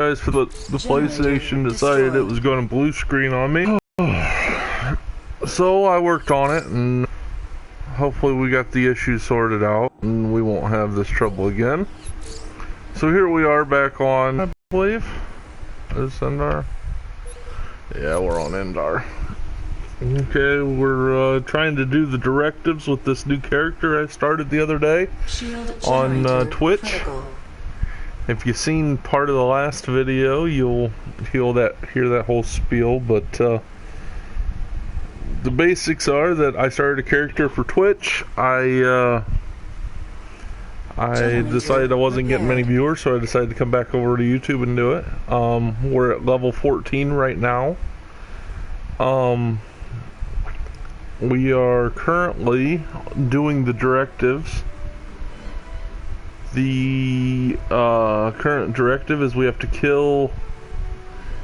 Guys, for the PlayStation decided it was going to blue screen on me. So I worked on it, and hopefully we got the issue sorted out, and we won't have this trouble again. So here we are back on, I believe, is Endar? Yeah, we're on Endar. Okay, we're trying to do the directives with this new character I started the other day on Twitch. Critical. If you've seen part of the last video, you'll hear that whole spiel, but the basics are that I started a character for Twitch. I decided I wasn't getting many viewers, so I decided to come back over to YouTube and do it. We're at level 14 right now. We are currently doing the directives. The current directive is we have to kill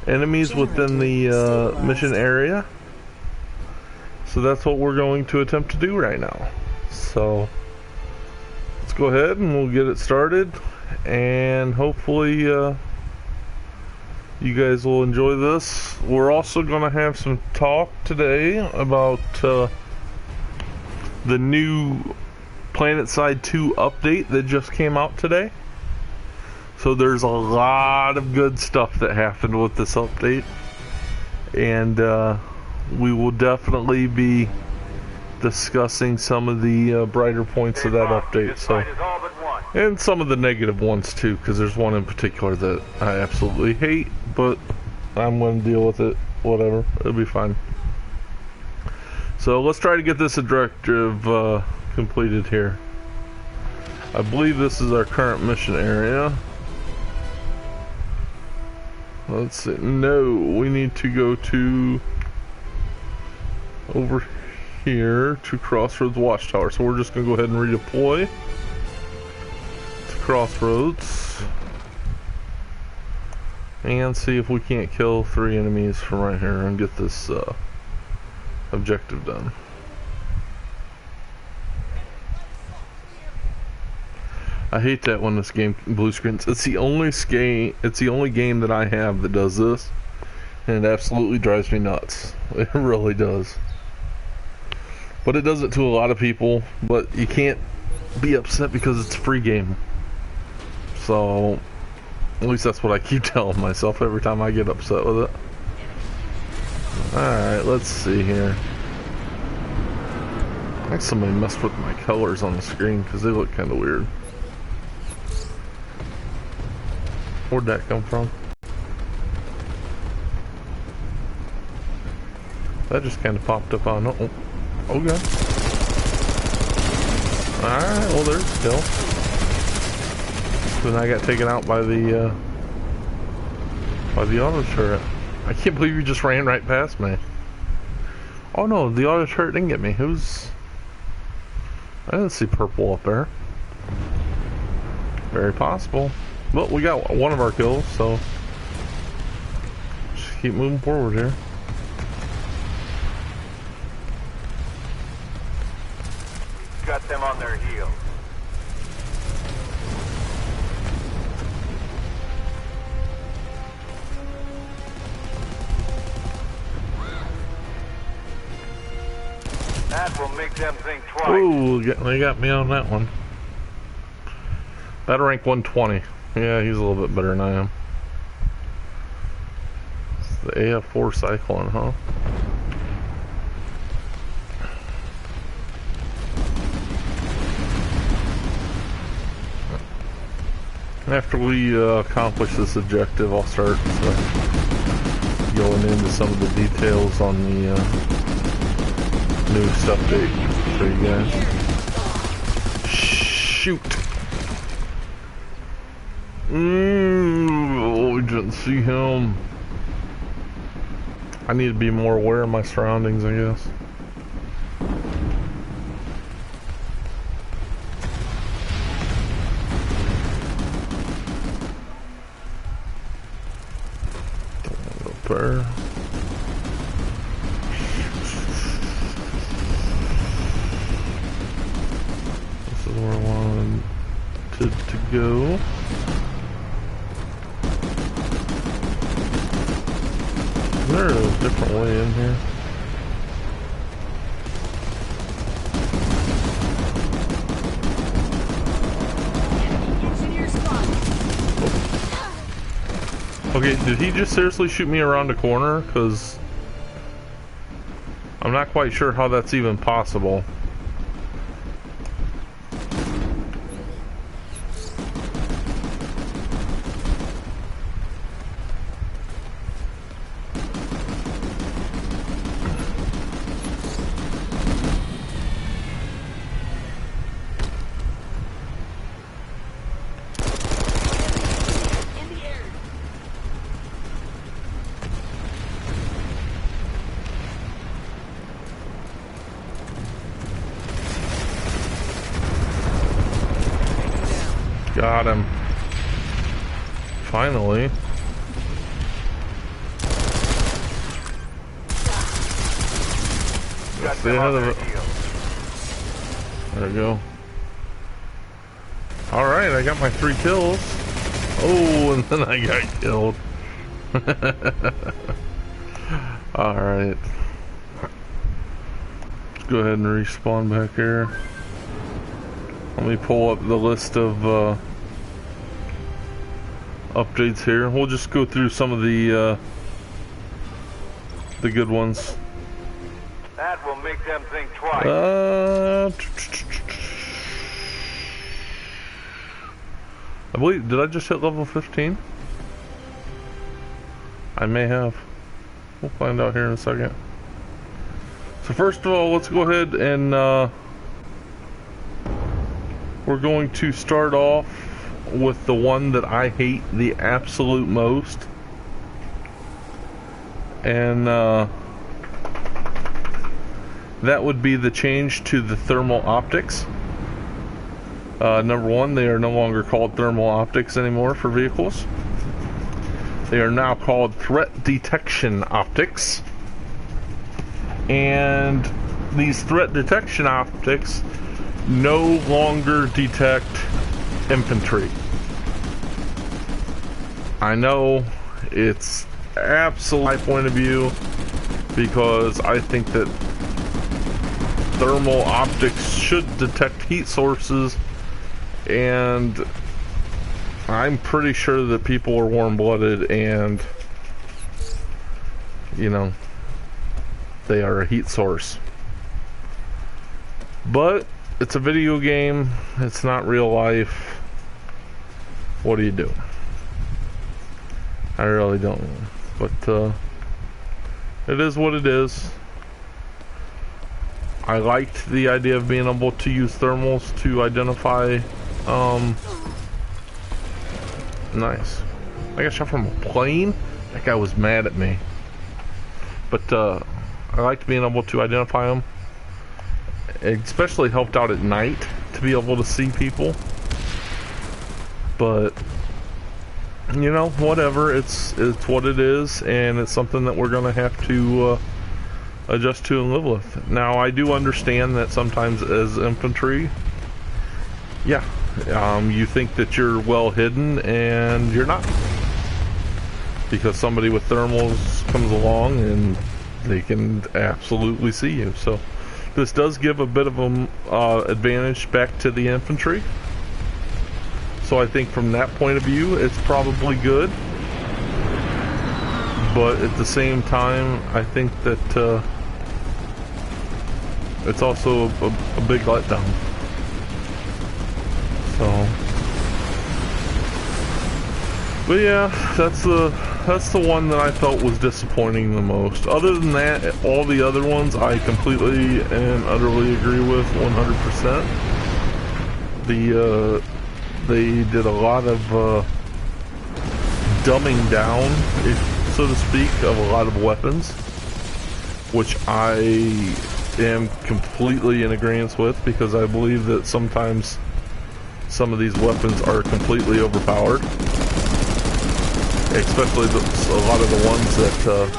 enemies within the mission area. So that's what we're going to attempt to do right now. So let's go ahead and we'll get it started, and hopefully you guys will enjoy this. We're also going to have some talk today about the new planetside2 update that just came out today. So there's a lot of good stuff that happened with this update, and we will definitely be discussing some of the brighter points of that update, so, and some of the negative ones too, because there's one in particular that I absolutely hate, but I'm going to deal with it, whatever, it'll be fine. So let's try to get this directive completed here. I believe this is our current mission area. Let's see. No, we need to go to over here to Crossroads Watchtower. So we're just gonna go ahead and redeploy to Crossroads and see if we can't kill 3 enemies from right here and get this objective done. I hate that when this game blue screens. It's the only game that I have that does this, and it absolutely drives me nuts. It really does. But it does it to a lot of people, but you can't be upset because it's a free game. So at least that's what I keep telling myself every time I get upset with it. Alright, let's see here. I think somebody messed with my colors on the screen because they look kind of weird. Where'd that come from? That just kind of popped up on. Oh, okay. Alright, well, there's still. Then I got taken out by the auto turret. I can't believe you just ran right past me. Oh no, the auto turret didn't get me. I didn't see purple up there. Very possible. Well, we got one of our kills, so just keep moving forward here. Got them on their heels. That will make them think twice. Ooh, they got me on that one. That rank 120. Yeah, he's a little bit better than I am. It's the AF4 Cyclone, huh? After we accomplish this objective, I'll start going into some of the details on the newest update for you guys. Shoot! Oh, we didn't see him. I need to be more aware of my surroundings, I guess. Don't want to go up there. This is where I wanted to go. there a different way in here? Okay, did he just seriously shoot me around the corner? Because I'm not quite sure how that's even possible. Got him. Finally. Stay ahead of it. There we go. Alright, I got my 3 kills. Oh, and then I got killed. Alright. Let's go ahead and respawn back here. Let me pull up the list of updates here. We'll just go through some of the good ones. That will make them think twice. I believe, did I just hit level 15? I may have. We'll find out here in a second. So first of all, let's go ahead and we're going to start off with the one that I hate the absolute most. And that would be the change to the thermal optics. Number one, they are no longer called thermal optics anymore for vehicles. They are now called threat detection optics. And these threat detection optics no longer detect infantry. I know it's absolutely my point of view, because I think that thermal optics should detect heat sources, and I'm pretty sure that people are warm-blooded and, you know, they are a heat source. But it's a video game, it's not real life. What do you do? I really don't know. But it is what it is. I liked the idea of being able to use thermals to identify nice. I got shot from a plane? That guy was mad at me. But I liked being able to identify them. It especially helped out at night to be able to see people. But you know, whatever, it's what it is, and it's something that we're gonna have to adjust to and live with. Now, I do understand that sometimes as infantry, yeah, you think that you're well hidden, and you're not, because somebody with thermals comes along and they can absolutely see you. So this does give a bit of an advantage back to the infantry. So I think from that point of view, it's probably good. But at the same time, I think that it's also a big letdown. So, but yeah, that's the one that I felt was disappointing the most. Other than that, all the other ones I completely and utterly agree with 100%. They did a lot of dumbing down, so to speak, of a lot of weapons, which I am completely in agreement with, because I believe that sometimes some of these weapons are completely overpowered, especially a lot of the ones that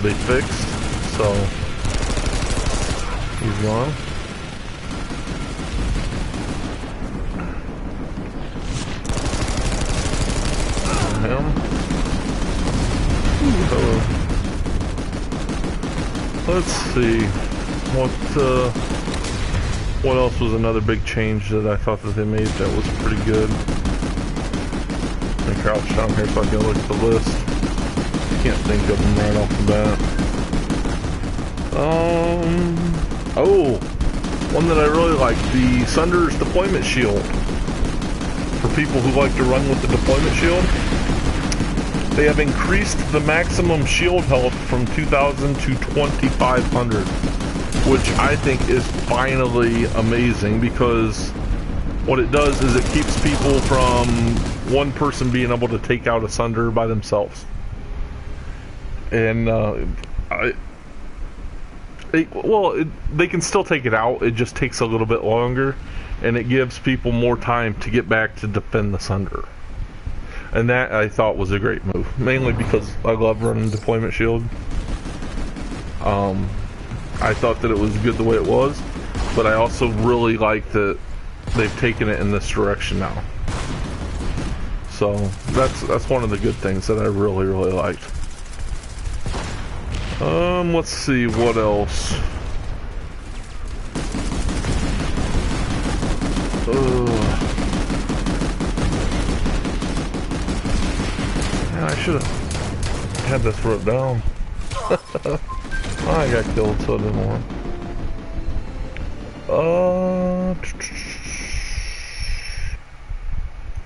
they fixed. So he's gone. Him. Hello. Let's see. What else was another big change that I thought that they made that was pretty good? Let me crouch down here so I can look at the list. Can't think of them right off the bat. Oh, one that I really like, the Sunder's deployment shield. For people who like to run with the deployment shield, they have increased the maximum shield health from 2,000 to 2,500, which I think is finally amazing, because what it does is it keeps people from one person being able to take out a Sunder by themselves. And they can still take it out, it just takes a little bit longer, and it gives people more time to get back to defend the Sunder. And that I thought was a great move, mainly because I love running deployment shield. I thought that it was good the way it was, but I also really like that they've taken it in this direction now. So that's one of the good things that I really liked. Let's see what else. Man, I should have had this wrote down. I got killed, so I didn't want.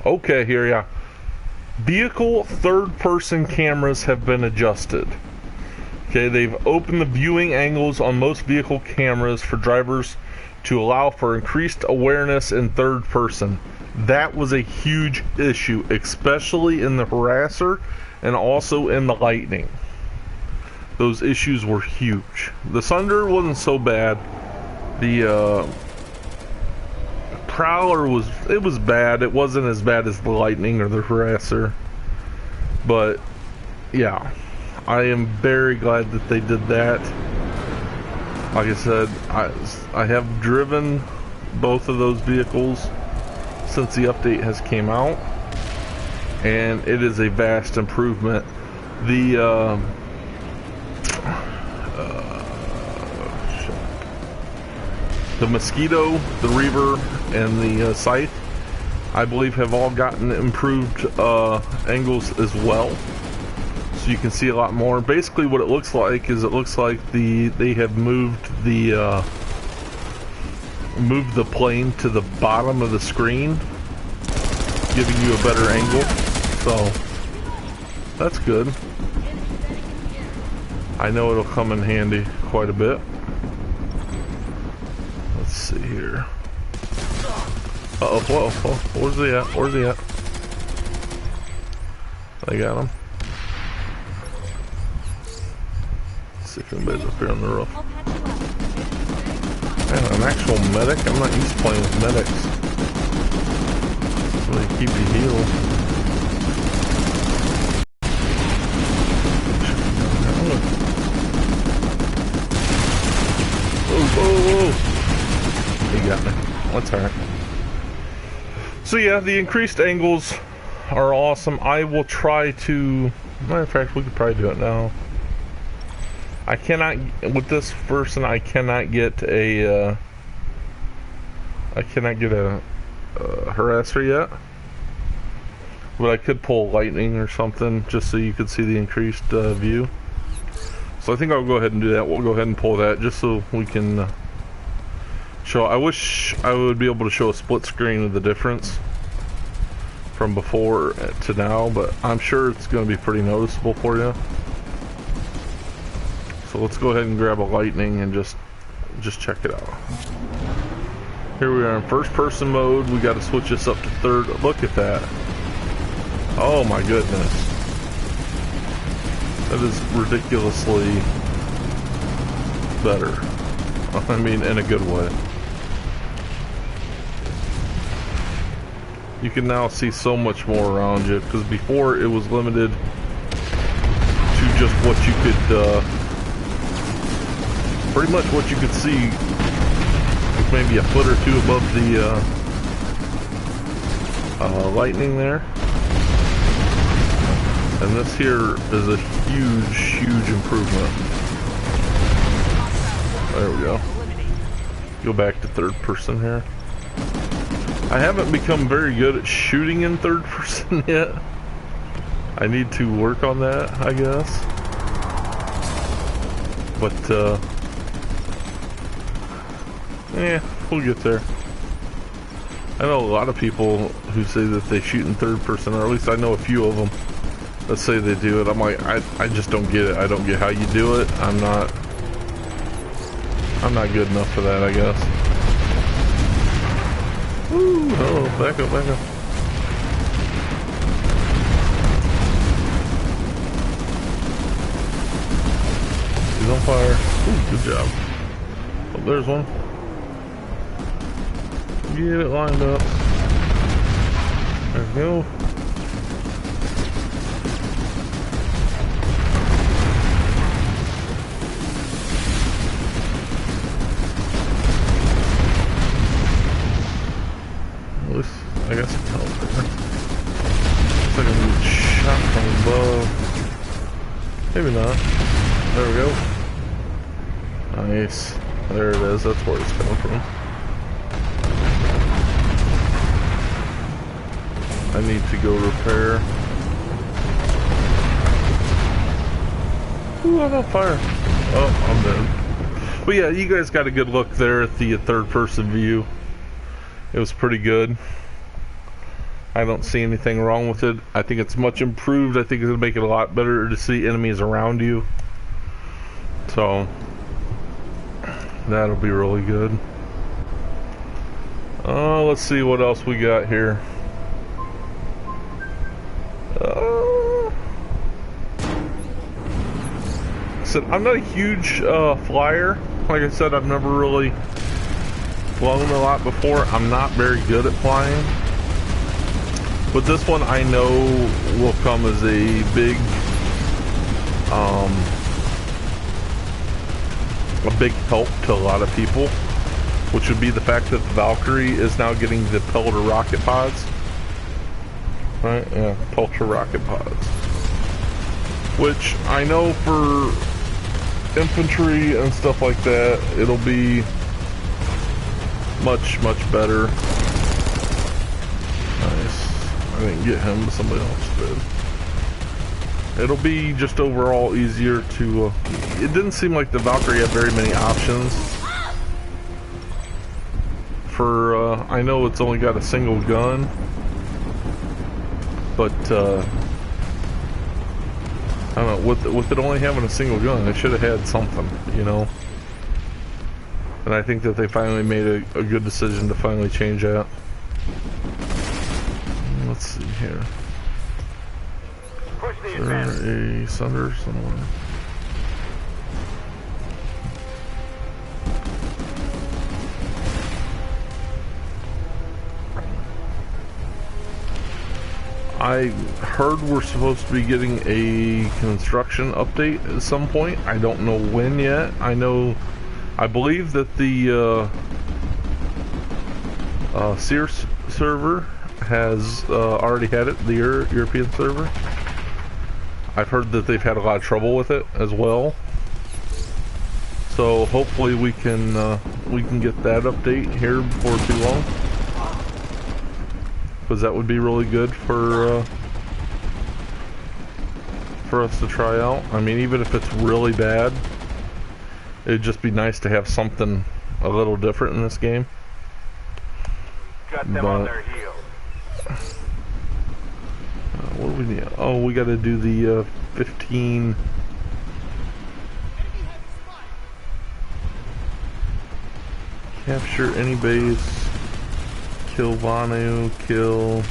Okay, here, yeah. Vehicle third-person cameras have been adjusted. Okay, they've opened the viewing angles on most vehicle cameras for drivers to allow for increased awareness in third person. That was a huge issue, especially in the Harasser and also in the Lightning. Those issues were huge. The Sunder wasn't so bad. The Prowler was bad. It wasn't as bad as the Lightning or the Harasser. But yeah, I am very glad that they did that. Like I said, I have driven both of those vehicles since the update has came out, and it is a vast improvement. The Mosquito, the Reaver, and the Scythe, I believe, have all gotten improved angles as well. So you can see a lot more. Basically what it looks like is they have moved the plane to the bottom of the screen, giving you a better angle. So that's good. I know it'll come in handy quite a bit. Let's see here. Uh-oh, whoa, where's he at? Where's he at? I got him. Let's see if anybody's up here on the roof. Man, an actual medic? I'm not used to playing with medics. Somebody keep you healed. Whoa. He got me. That's alright. So yeah, the increased angles are awesome. I will try to... Matter of fact, we could probably do it now. I cannot... With this person, I cannot get a... Harasser yet. But I could pull Lightning or something, just so you could see the increased view. So I think I'll go ahead and do that. We'll go ahead and pull that, just so we can... show. I wish I would be able to show a split screen of the difference from before to now, but I'm sure it's going to be pretty noticeable for you. So let's go ahead and grab a Lightning and just check it out. Here we are in first person mode. We got to switch this up to third. Look at that. Oh my goodness. That is ridiculously better. I mean, in a good way. You can now see so much more around you, because before it was limited to just what you could, pretty much what you could see with maybe a foot or two above the Lightning there. And this here is a huge improvement. There we go. Go back to third person here. I haven't become very good at shooting in third person yet. I need to work on that, I guess. But, yeah, we'll get there. I know a lot of people who say that they shoot in third person, or at least I know a few of them that say they do it. I'm like, I just don't get it. I don't get how you do it. I'm not good enough for that, I guess. Woo! Oh, back up, back up. He's on fire. Ooh, good job. Oh, there's one. Get it lined up. There we go. I got some help there. Looks like a new shot from above. Maybe not. There we go. Nice. There it is. That's where it's coming from. I need to go repair. Ooh, I'm on fire. Oh, I'm dead. But yeah, you guys got a good look there at the third person view. It was pretty good. I don't see anything wrong with it. I think it's much improved. I think it'll make it a lot better to see enemies around you. So that'll be really good. Let's see what else we got here. So I'm not a huge flyer. Like I said, I've never really flown a lot before. I'm not very good at flying. But this one I know will come as a big help to a lot of people, which would be the fact that the Valkyrie is now getting the pelleter rocket pods. Right? Yeah, pelleter rocket pods. Which I know for infantry and stuff like that, it'll be much better. Nice. I didn't get him, but somebody else did. It'll be just overall easier to... it didn't seem like the Valkyrie had very many options. For, I know it's only got a single gun. But, I don't know, with it only having a single gun, they should have had something, you know? And I think that they finally made a good decision to finally change that. Let's see here. Is there a Sunder somewhere? I heard we're supposed to be getting a construction update at some point. I don't know when yet. I believe that the Sears server has already had it, the European server. I've heard that they've had a lot of trouble with it as well. So hopefully we can get that update here before too long. Because that would be really good for us to try out. I mean, even if it's really bad, it'd just be nice to have something a little different in this game. Got them on their heels. What do we need? Oh, we got to do the 15. Capture any base. Kill Vanu, kill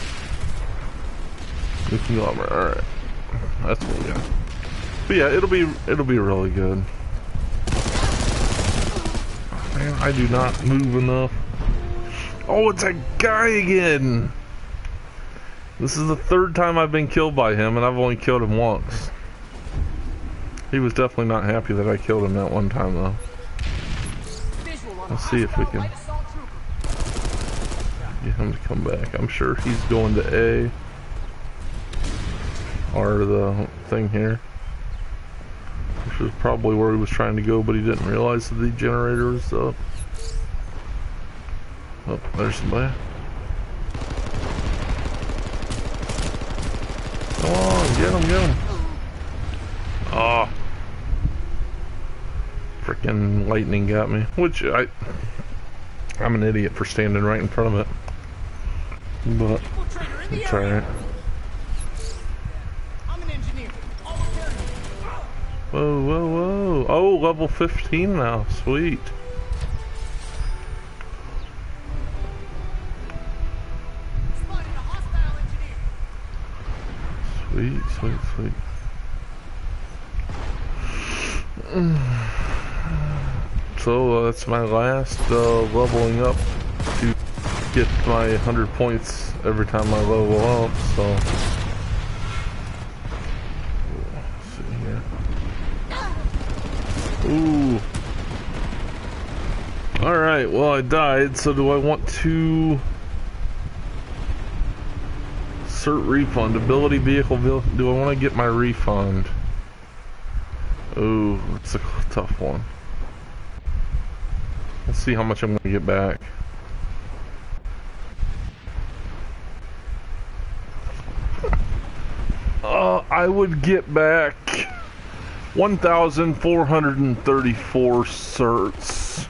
the conglomerate. Alright. That's what we got. But yeah, it'll be really good. Oh, man, I do not move enough. Oh, it's a guy again! This is the third time I've been killed by him, and I've only killed him once. He was definitely not happy that I killed him that one time, though. Let's see if we can get him to come back. I'm sure he's going to A. or the thing here. Which is probably where he was trying to go, but he didn't realize that the generator was up. Oh, there's somebody. Come on, get him, get him. Oh. Freaking lightning got me. Which, I'm an idiot for standing right in front of it. But, it's alright. Whoa, whoa, whoa. Oh, level 15 now. Sweet. Sweet, sweet, sweet. So that's my last leveling up to get my 100 points every time I level up, so. Let's see here. Ooh. Alright, well I died, so do I want to... Cert refund, ability vehicle, do I want to get my refund? Oh, it's a tough one. Let's see how much I'm going to get back. I would get back 1,434 certs.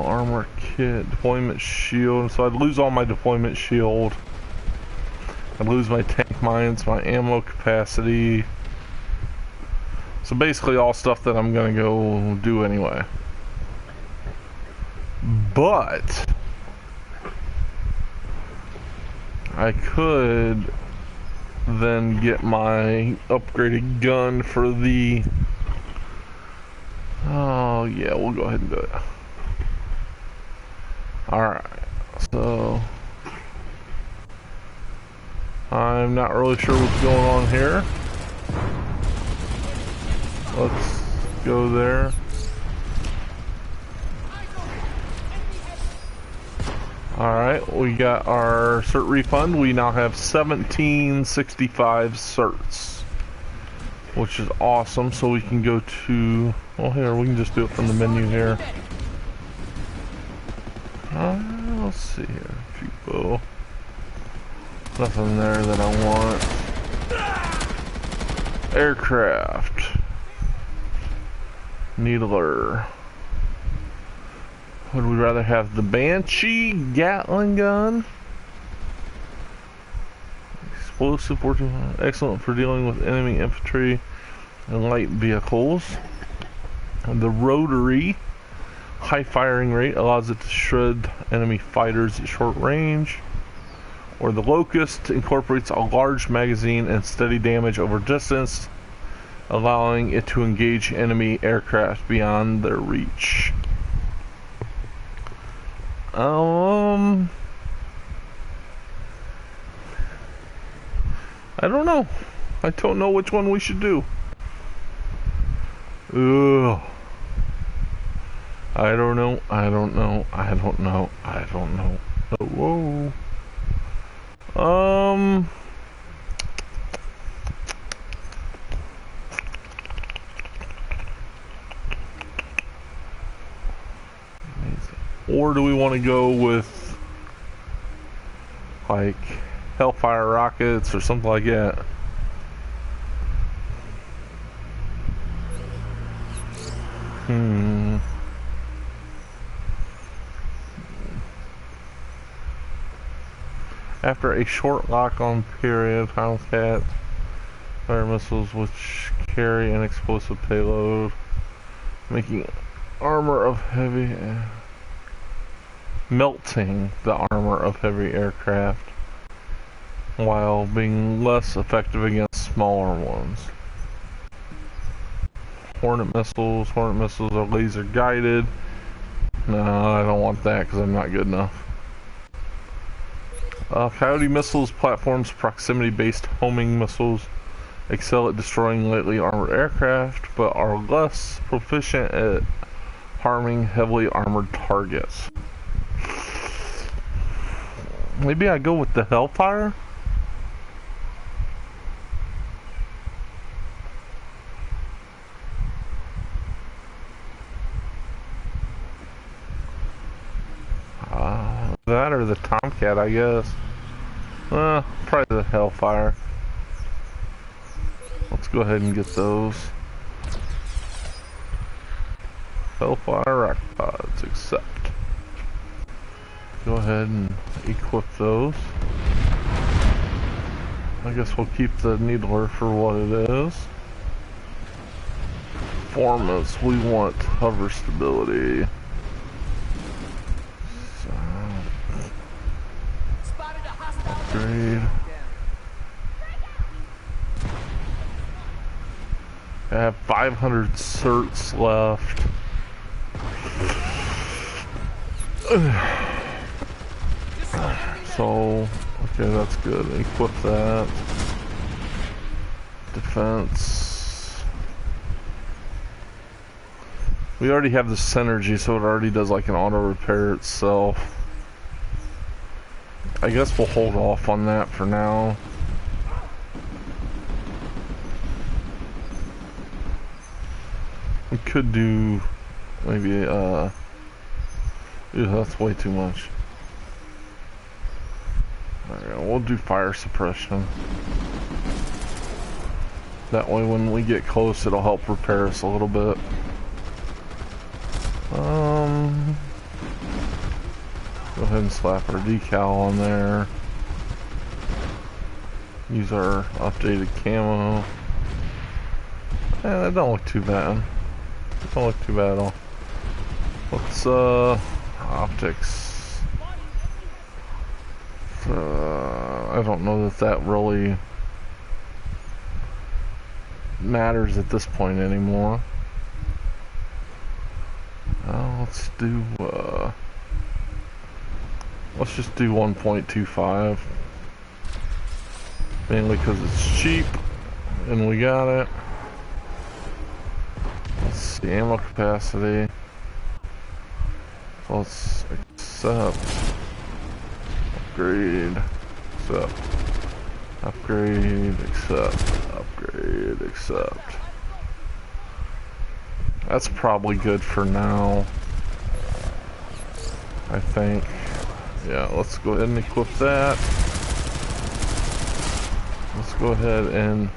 Armor kit, deployment shield. So I'd lose all my deployment shield. I'd lose my tank mines, my ammo capacity. So basically all stuff that I'm gonna go do anyway. But I could then get my upgraded gun for the... Oh yeah, we'll go ahead and do it. Alright, so I'm not really sure what's going on here. Let's go there. Alright, we got our cert refund. We now have 1765 certs, which is awesome. So we can go to, well, here, we can just do it from the menu here. Let's see here. People. Nothing there that I want. Aircraft. Needler. Would we rather have the Banshee Gatling gun? Explosive, excellent for dealing with enemy infantry and light vehicles. And the Rotary, high firing rate, allows it to shred enemy fighters at short range. Or the Locust incorporates a large magazine and steady damage over distance, allowing it to engage enemy aircraft beyond their reach. I don't know. I don't know which one we should do. Ugh. I don't know. I don't know. I don't know. I don't know. Whoa. Or do we want to go with like Hellfire rockets or something like that? After a short lock-on period, Hellcat fire missiles which carry an explosive payload, making armor of heavy... melting the armor of heavy aircraft while being less effective against smaller ones. Hornet missiles are laser guided. No, I don't want that because I'm not good enough. Coyote missiles, platforms, proximity-based homing missiles excel at destroying lightly armored aircraft, but are less proficient at harming heavily armored targets. Maybe I go with the Hellfire? That or the Tomcat, I guess. Probably the Hellfire. Let's go ahead and get those. Hellfire rock pods, accept. Go ahead and equip those. I guess we'll keep the Needler for what it is. Performance, we want hover stability. So, upgrade. I have 500 certs left. So, okay, that's good. Equip that. Defense. We already have the synergy, so it already does like an auto repair itself. I guess we'll hold off on that for now. We could do maybe ew, that's way too much. Alright, we'll do fire suppression. That way when we get close it'll help repair us a little bit. Go ahead and slap our decal on there. Use our updated camo. That don't look too bad. Don't look too bad at all. Let's optics. I don't know that that really matters at this point anymore. Let's do let's just do 1.25, mainly because it's cheap and we got it. Let's see, ammo capacity. Let's accept, upgrade, accept, upgrade, accept, upgrade, accept. That's probably good for now, I think. Yeah, let's go ahead and equip that. Let's go ahead and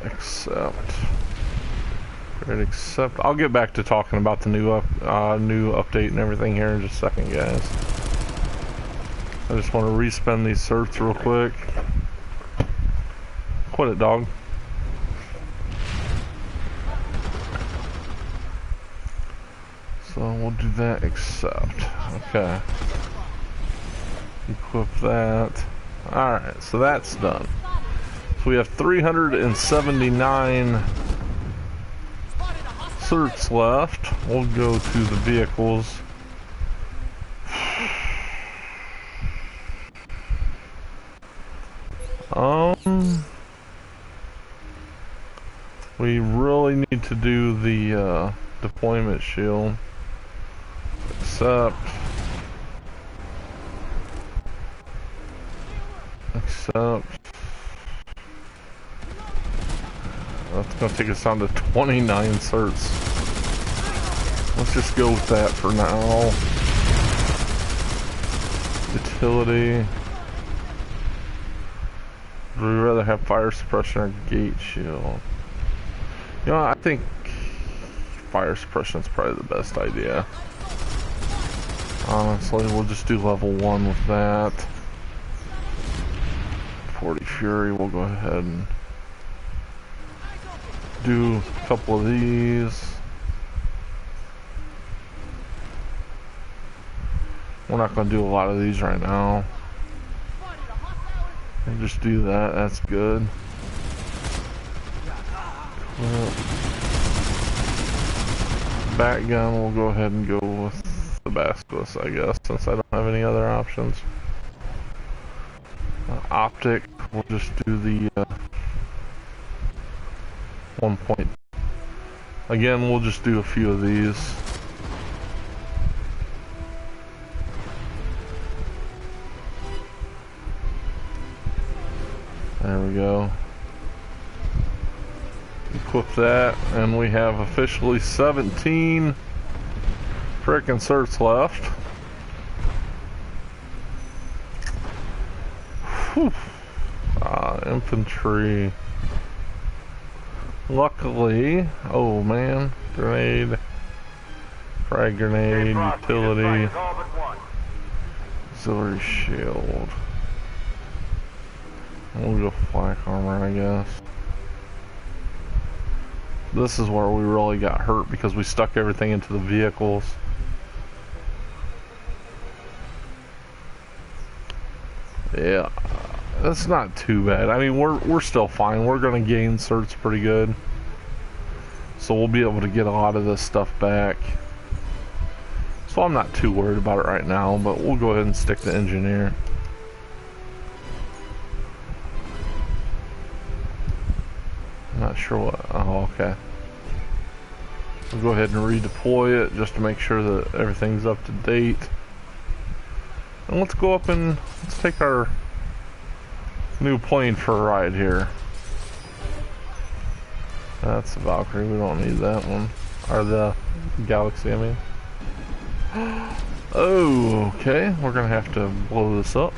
accept. Great, accept. I'll get back to talking about the new update and everything here in just a second, guys. I just want to respin these certs real quick. Quit it, dog. So we'll do that, accept. Okay. Equip that. Alright, so that's done. So we have 379 certs left. We'll go to the vehicles. We really need to do the deployment shield. Accept. Accept. That's gonna take us down to 29 certs. Let's just go with that for now. Utility. Would we rather have fire suppression or gate shield? You know, I think fire suppression is probably the best idea. Honestly, we'll just do level 1 with that. 40 Fury, we'll go ahead and do a couple of these. We're not going to do a lot of these right now. We'll just do that, that's good. Back gun, we'll go ahead and go with the Basilisk, I guess, since I don't have any other options. Optic, we'll just do the 1 point. Again, we'll just do a few of these. There we go. Equip that, and we have officially 17 frickin' certs left. Whew. Infantry. Luckily, oh man, grenade, frag grenade, utility, auxiliary shield. We'll go flak armor, I guess. This is where we really got hurt because we stuck everything into the vehicles. Yeah, that's not too bad. I mean, we're still fine. We're gonna gain certs pretty good, so we'll be able to get a lot of this stuff back. So I'm not too worried about it right now, but we'll go ahead and stick to engineer. Not sure what. Oh, okay. We'll go ahead and redeploy it just to make sure that everything's up to date. And let's go up and let's take our new plane for a ride here. That's the Valkyrie. We don't need that one. Or the Galaxy, I mean. Oh, okay. We're gonna have to blow this up.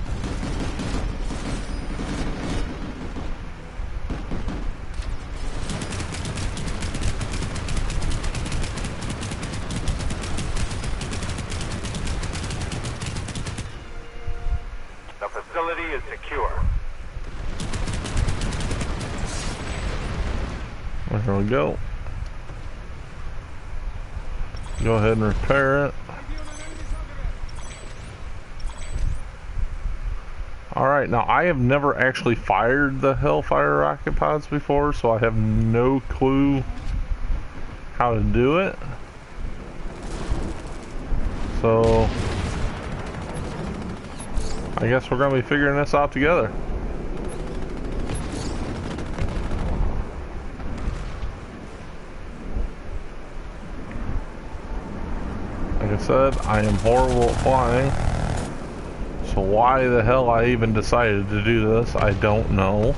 There we go. Go ahead and repair it. Alright, now I have never actually fired the Hellfire rocket pods before, so I have no clue how to do it. So I guess we're going to be figuring this out together. Like I said, I am horrible at flying, so why the hell I even decided to do this, I don't know.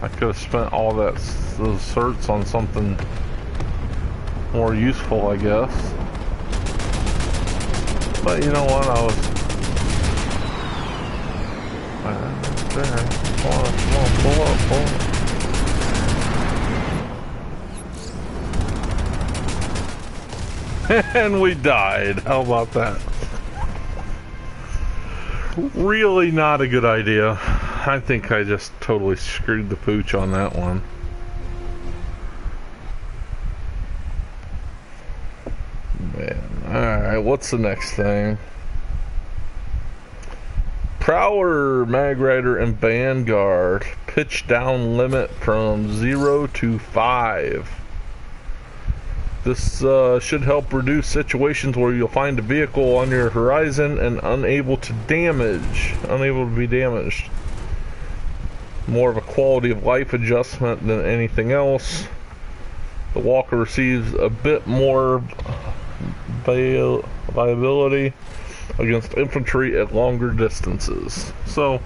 I could have spent all those certs on something more useful, I guess. But you know what, I was... there. Come on, pull up, pull up. And we died. How about that? Really not a good idea. I think I just totally screwed the pooch on that one. Man. Alright, what's the next thing? Prowler, Mag Rider, and Vanguard. Pitch down limit from 0 to 5. This should help reduce situations where you'll find a vehicle on your horizon and unable to be damaged. More of a quality of life adjustment than anything else. The Walker receives a bit more viability against infantry at longer distances. So,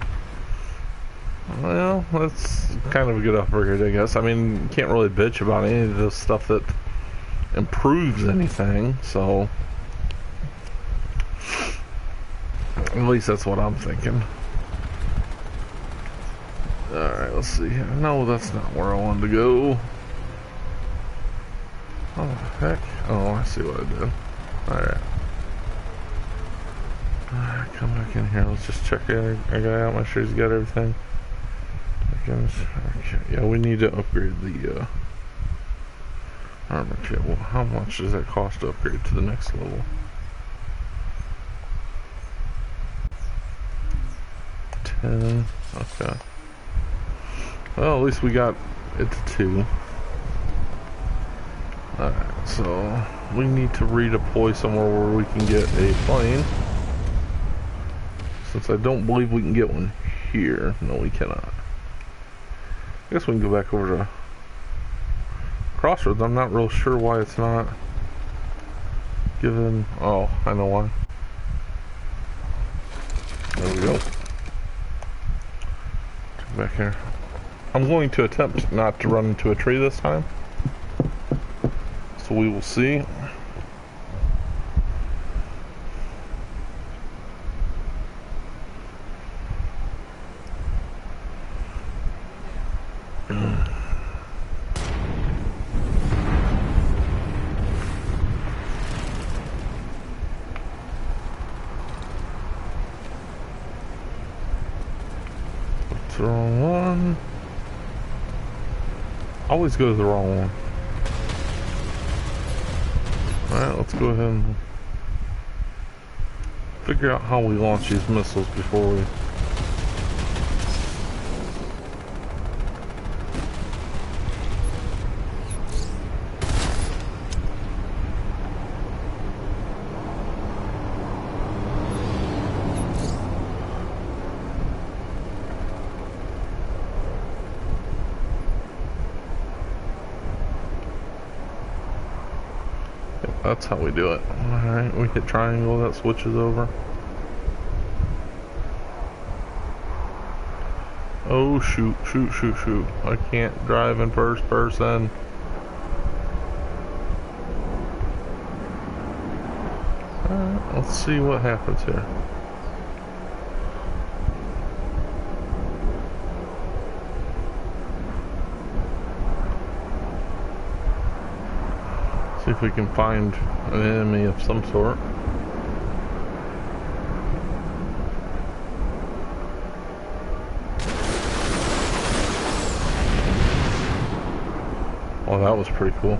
well, that's kind of a good upgrade, I guess. I mean, you can't really bitch about any of this stuff that improves anything, so at least that's what I'm thinking. Alright, let's see here. No, that's not where I wanted to go. Oh, heck. Oh, I see what I did. Alright. Alright, come back in here. Let's just check our guy out. Make sure he's got everything. Okay, yeah, we need to upgrade the armor kit. Well, how much does that cost to upgrade to the next level? 10. Okay. Well, at least we got it to 2. Alright, so we need to redeploy somewhere where we can get a plane. Since I don't believe we can get one here. No, we cannot. I guess we can go back over to Crossroads. I'm not real sure why it's not given. Oh, I know why. There we go. back here. I'm going to attempt not to run into a tree this time. So we will see. The wrong one. Always go to the wrong one. Alright, let's go ahead and figure out how we launch these missiles before we... That's how we do it. Alright, we hit triangle, that switches over. Oh shoot, shoot, shoot, shoot. I can't drive in first person. Alright, let's see what happens here. See if we can find an enemy of some sort. Oh, that was pretty cool.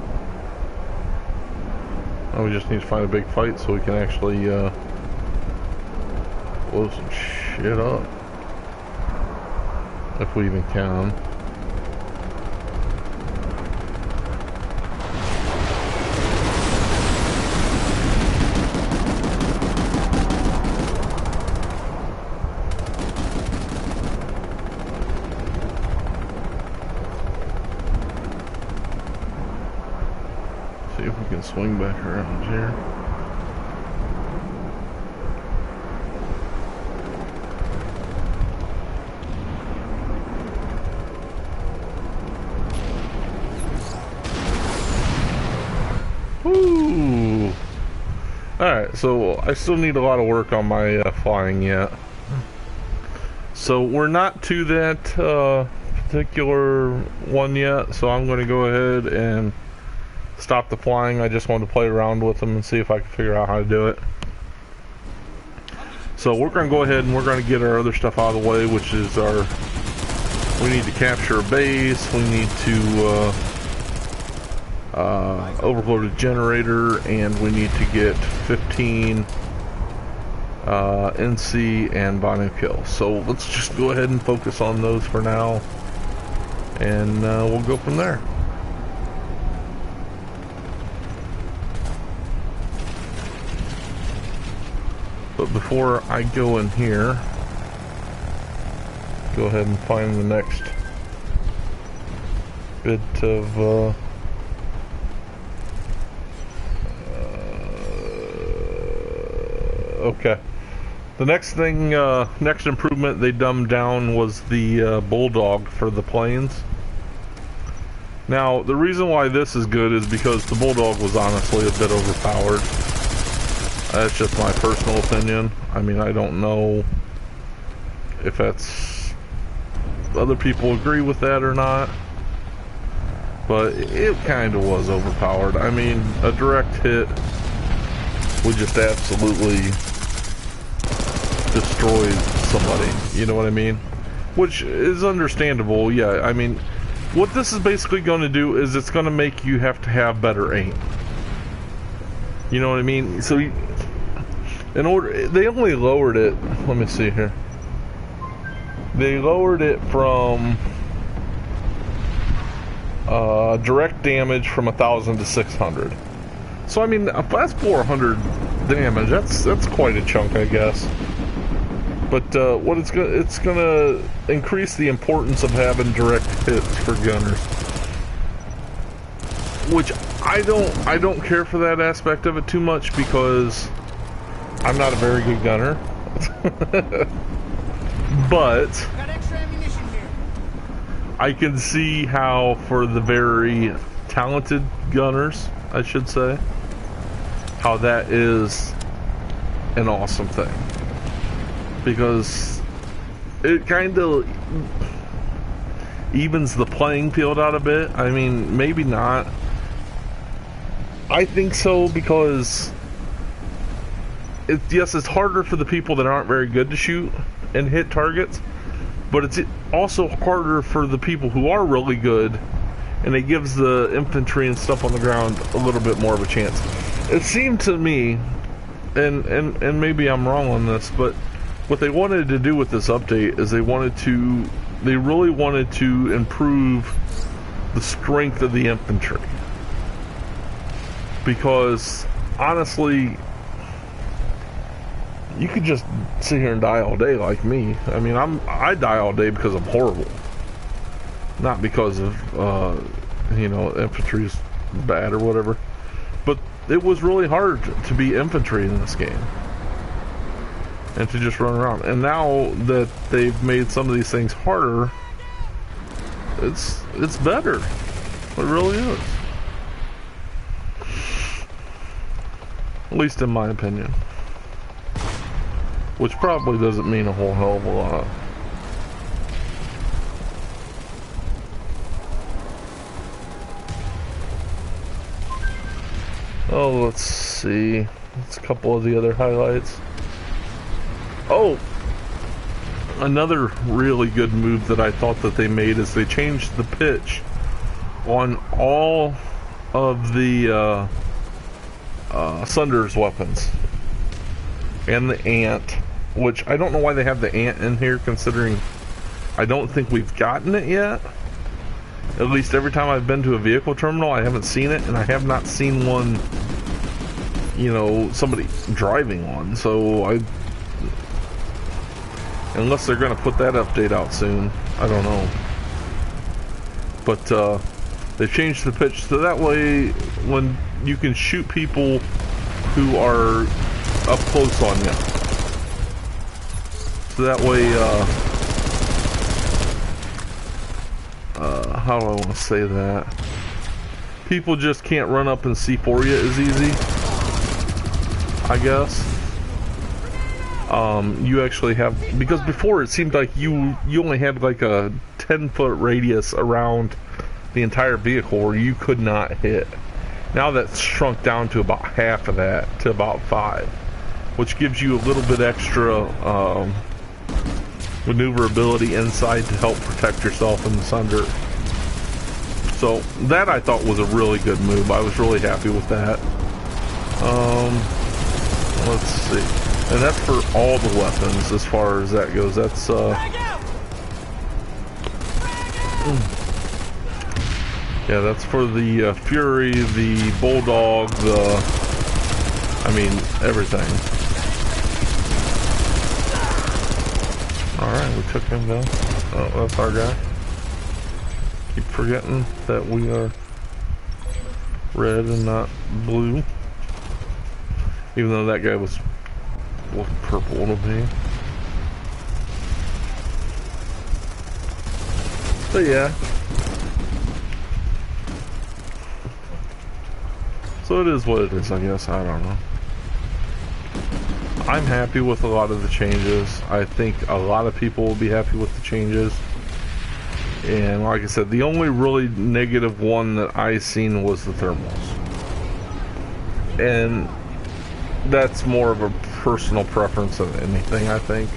Now we just need to find a big fight so we can actually blow some shit up. If we even can. See if we can swing back around here. Woo! Alright, so I still need a lot of work on my flying yet. So we're not to that particular one yet, so I'm going to go ahead and stop the flying. I just wanted to play around with them and see if I can figure out how to do it. So we're going to go ahead and we're going to get our other stuff out of the way, which is our... We need to capture a base, we need to overload a generator, and we need to get 15 NC and Bonu kill. So let's just go ahead and focus on those for now, and we'll go from there. But before I go in here, go ahead and find the next bit of okay. The next thing, next improvement they dumbed down was the Bulldog for the planes. Now, the reason why this is good is because the Bulldog was honestly a bit overpowered. That's just my personal opinion. I mean, I don't know if that's... other people agree with that or not. But it kind of was overpowered. I mean, a direct hit would just absolutely destroy somebody. You know what I mean? Which is understandable, yeah. I mean, what this is basically going to do is it's going to make you have to have better aim. You know what I mean? So, in order, they only lowered it. Let me see here. They lowered it from direct damage from 1,000 to 600. So I mean, if that's 400 damage, that's quite a chunk, I guess. But what it's gonna increase the importance of having direct hits for gunners, which I don't care for that aspect of it too much because I'm not a very good gunner. But I can see how for the very talented gunners, I should say, how that is an awesome thing. Because it kind of evens the playing field out a bit. I mean, maybe not. I think so, because yes, it's harder for the people that aren't very good to shoot and hit targets, but it's also harder for the people who are really good, and it gives the infantry and stuff on the ground a little bit more of a chance. It seemed to me, and maybe I'm wrong on this, but what they wanted to do with this update is they really wanted to improve the strength of the infantry. Because honestly, you could just sit here and die all day like me. I mean, I die all day because I'm horrible, not because of infantry's bad or whatever. But it was really hard to be infantry in this game and to just run around. And now that they've made some of these things harder, it's better. It really is. At least in my opinion. Which probably doesn't mean a whole hell of a lot. Oh, let's see. Let's a couple of the other highlights. Oh! Another really good move that I thought that they made is they changed the pitch on all of the Sunder's weapons. And the ant, which I don't know why they have the ant in here, considering I don't think we've gotten it yet. At least every time I've been to a vehicle terminal, I haven't seen it, and I have not seen one, somebody driving one. So unless they're going to put that update out soon, I don't know. But they changed the pitch so that way when you can shoot people who are up close on you. So that way, how do I want to say that? People just can't run up and see for you as easy, I guess. You actually have, because before it seemed like you only had like a 10-foot radius around the entire vehicle where you could not hit. Now that's shrunk down to about half of that, to about 5, which gives you a little bit extra maneuverability inside to help protect yourself in the Sunder. So that I thought was a really good move. I was really happy with that. Let's see. And that's for all the weapons as far as that goes. That's yeah, that's for the Fury, the Bulldog, everything. Alright, we took him down. Oh, that's our guy. Keep forgetting that we are red and not blue. Even though that guy was purple to me. But yeah. So it is what it is, I guess. I don't know. I'm happy with a lot of the changes. I think a lot of people will be happy with the changes. And like I said, the only really negative one that I seen was the thermals. And that's more of a personal preference than anything, I think.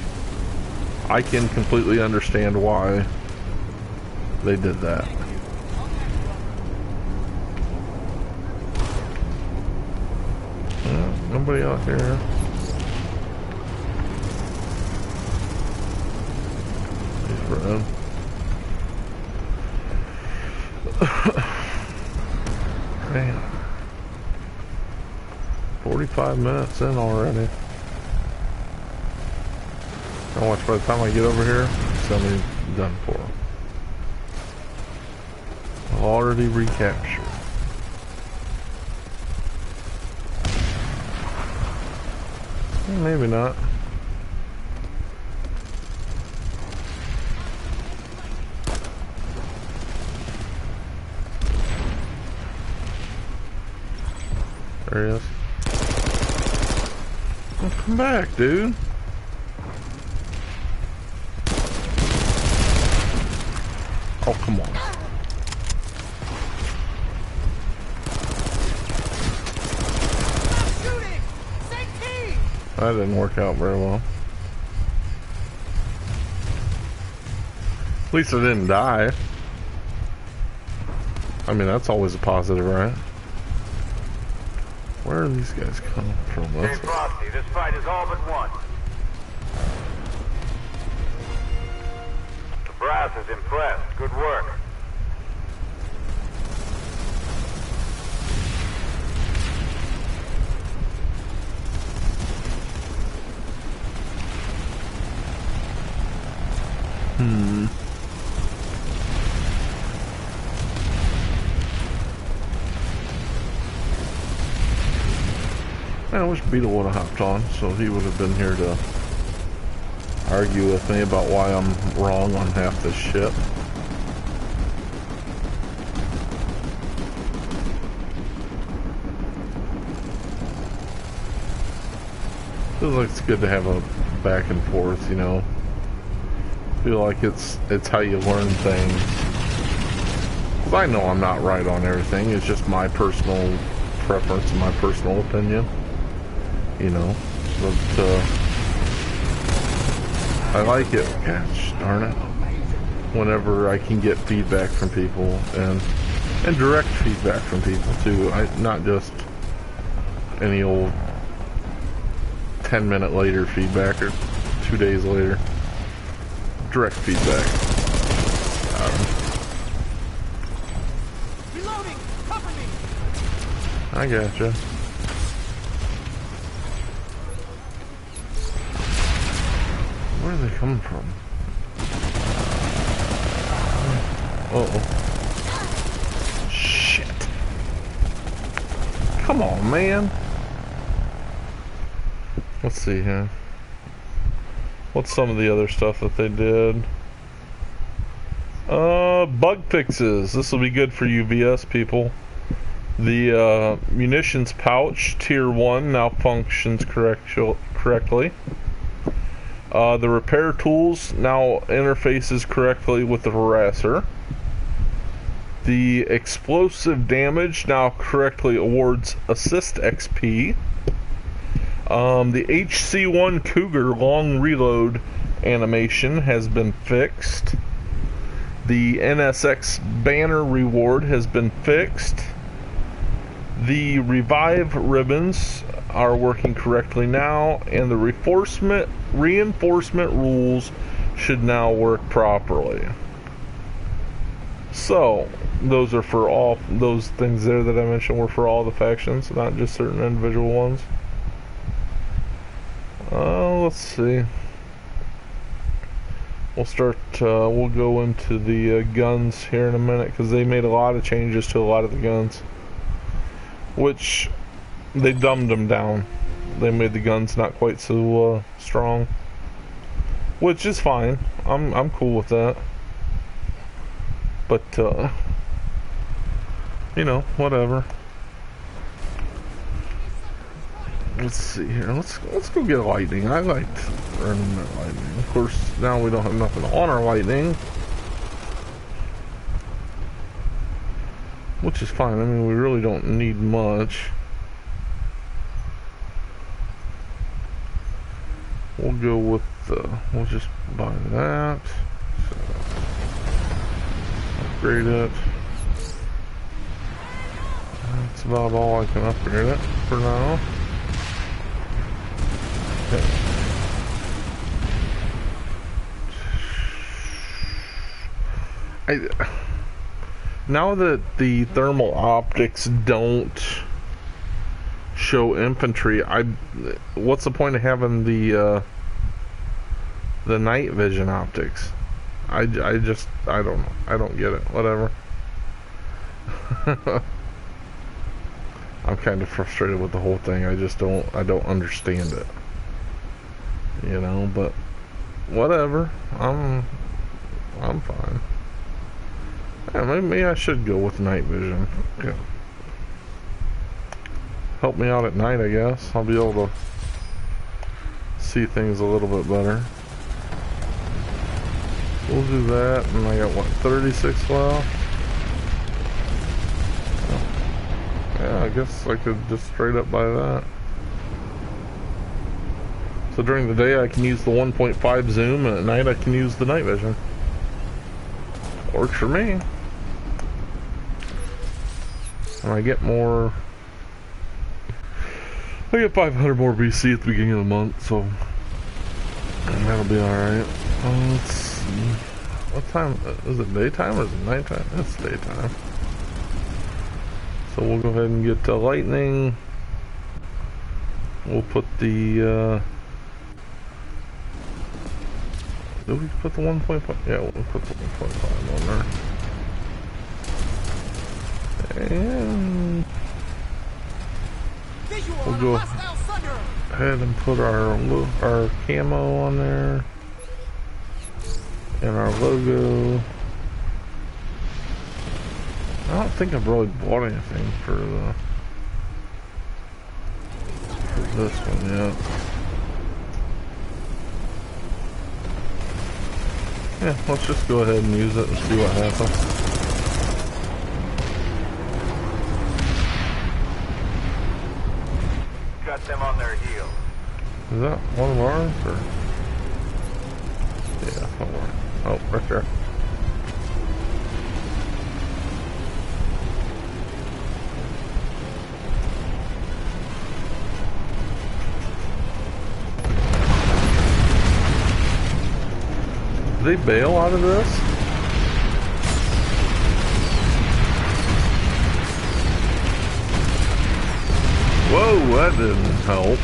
I can completely understand why they did that. Nobody out here. He's red. Man. 45 minutes in already. I'll watch by the time I get over here, it's gonna be done for. Already recaptured. Maybe not. There he is. Oh, come back, dude. Oh, come on. That didn't work out very well. At least I didn't die. I mean, that's always a positive, right? Where are these guys coming from? Hey, Frosty, this fight is all but won. The brass is impressed. Good work. I wish Beetle would have hopped on, so he would have been here to argue with me about why I'm wrong on half this shit. Feels like it's good to have a back and forth, you know. Feel like it's how you learn things. 'Cause I know I'm not right on everything. It's just my personal preference and my personal opinion. You know, but I like it. Gosh darn it! Whenever I can get feedback from people and direct feedback from people too. Not just any old 10-minute later feedback or 2 days later. Direct feedback. Reloading! Cover me! I gotcha. Where are they coming from? Uh-oh. Shit. Come on, man. Let's see here. What's some of the other stuff that they did? Bug fixes. This will be good for UVS people. The munitions pouch, tier 1, now functions correctly. The repair tools now interfaces correctly with the harasser. The explosive damage now correctly awards assist XP. The HC1 Cougar long reload animation has been fixed. The NSX banner reward has been fixed. The revive ribbons are working correctly now, and the reinforcement rules should now work properly. So, those are for all those things there that I mentioned were for all the factions, not just certain individual ones. Let's see. We'll go into the guns here in a minute, because they made a lot of changes to a lot of the guns, which they dumbed them down. They made the guns not quite so strong, which is fine. I'm cool with that. But you know, whatever. Let's see here. Let's go get a lightning. I liked earning that lightning. Of course, now we don't have nothing on our lightning, which is fine. I mean, we really don't need much. We'll go with we'll just buy that. So, upgrade it. That's about all I can upgrade it for now. Okay. Now that the thermal optics don't show infantry, what's the point of having the night vision optics? I don't know. I don't get it. Whatever. I'm kind of frustrated with the whole thing. I don't understand it. You know, but whatever. I'm fine. Yeah, maybe I should go with night vision. Yeah. help me out at night, I guess. I'll be able to see things a little bit better. We'll do that, and I got, what, 36 left? Yeah, I guess I could just straight up buy that. So during the day I can use the 1.5 zoom, and at night I can use the night vision. Works for me. And I get more... I get 500 more BC at the beginning of the month, so... And that'll be alright. Let's see... What time? Is it daytime or is it nighttime? It's daytime. So we'll go ahead and get lightning. We'll put the... Did we put the 1.5? Yeah, we'll put the 1.5 on there. And we'll go ahead and put our camo on there. And our logo. I don't think I've really bought anything for this one yet. Yeah, let's just go ahead and use it and see what happens. Got them on their heels. Is that one of ours, or? Yeah, that's one of ours. Oh, right there. Did they bail out of this? Whoa, that didn't help.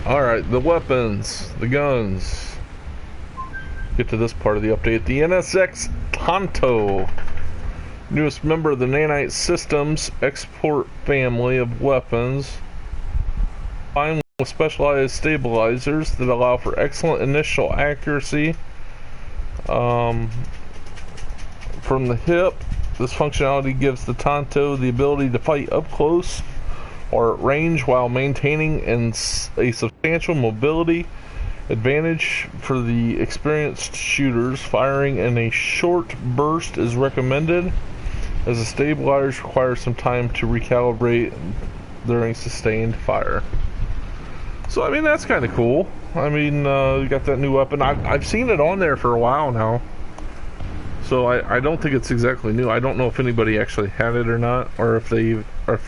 Alright, the weapons, the guns. Get to this part of the update. The NSX Tonto, newest member of the Nanite Systems export family of weapons. Fine with specialized stabilizers that allow for excellent initial accuracy. From the hip, this functionality gives the Tonto the ability to fight up close or at range while maintaining a substantial mobility advantage for the experienced shooters. Firing in a short burst is recommended, as the stabilizers require some time to recalibrate during sustained fire. So I mean, that's kind of cool. I mean, you got that new weapon. I've seen it on there for a while now, so I don't think it's exactly new. I don't know if anybody actually had it or not, or if they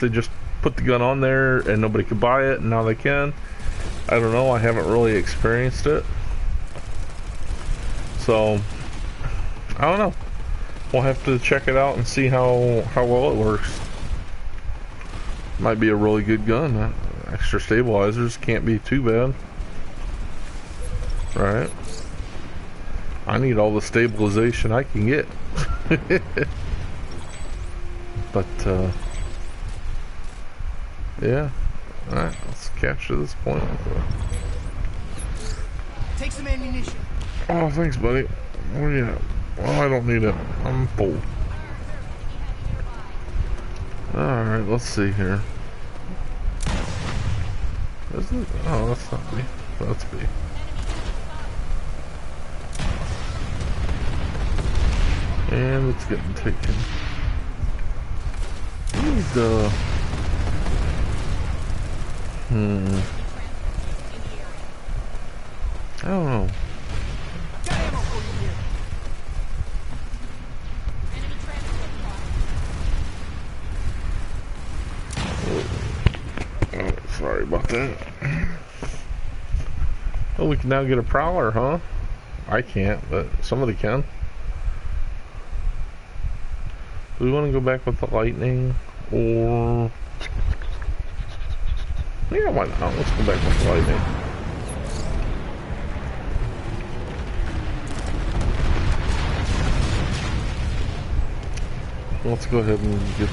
just put the gun on there and nobody could buy it and now they can. I don't know. I haven't really experienced it, so I don't know. We'll have to check it out and see how well it works. Might be a really good gun. Extra stabilizers can't be too bad, right? I need all the stabilization I can get. But yeah. Alright, let's capture this point. Take some ammunition. Oh, thanks, buddy. Where you at? Well, I don't need it. I'm full. Alright, let's see here. Isn't it? Oh, that's not B. That's B. And it's getting taken. Need I don't know. Oh, sorry about that. Oh, we can now get a prowler, huh? I can't, but somebody can. Do we want to go back with the lightning, or... Yeah, why not? Let's go back with the lightning. Let's go ahead and get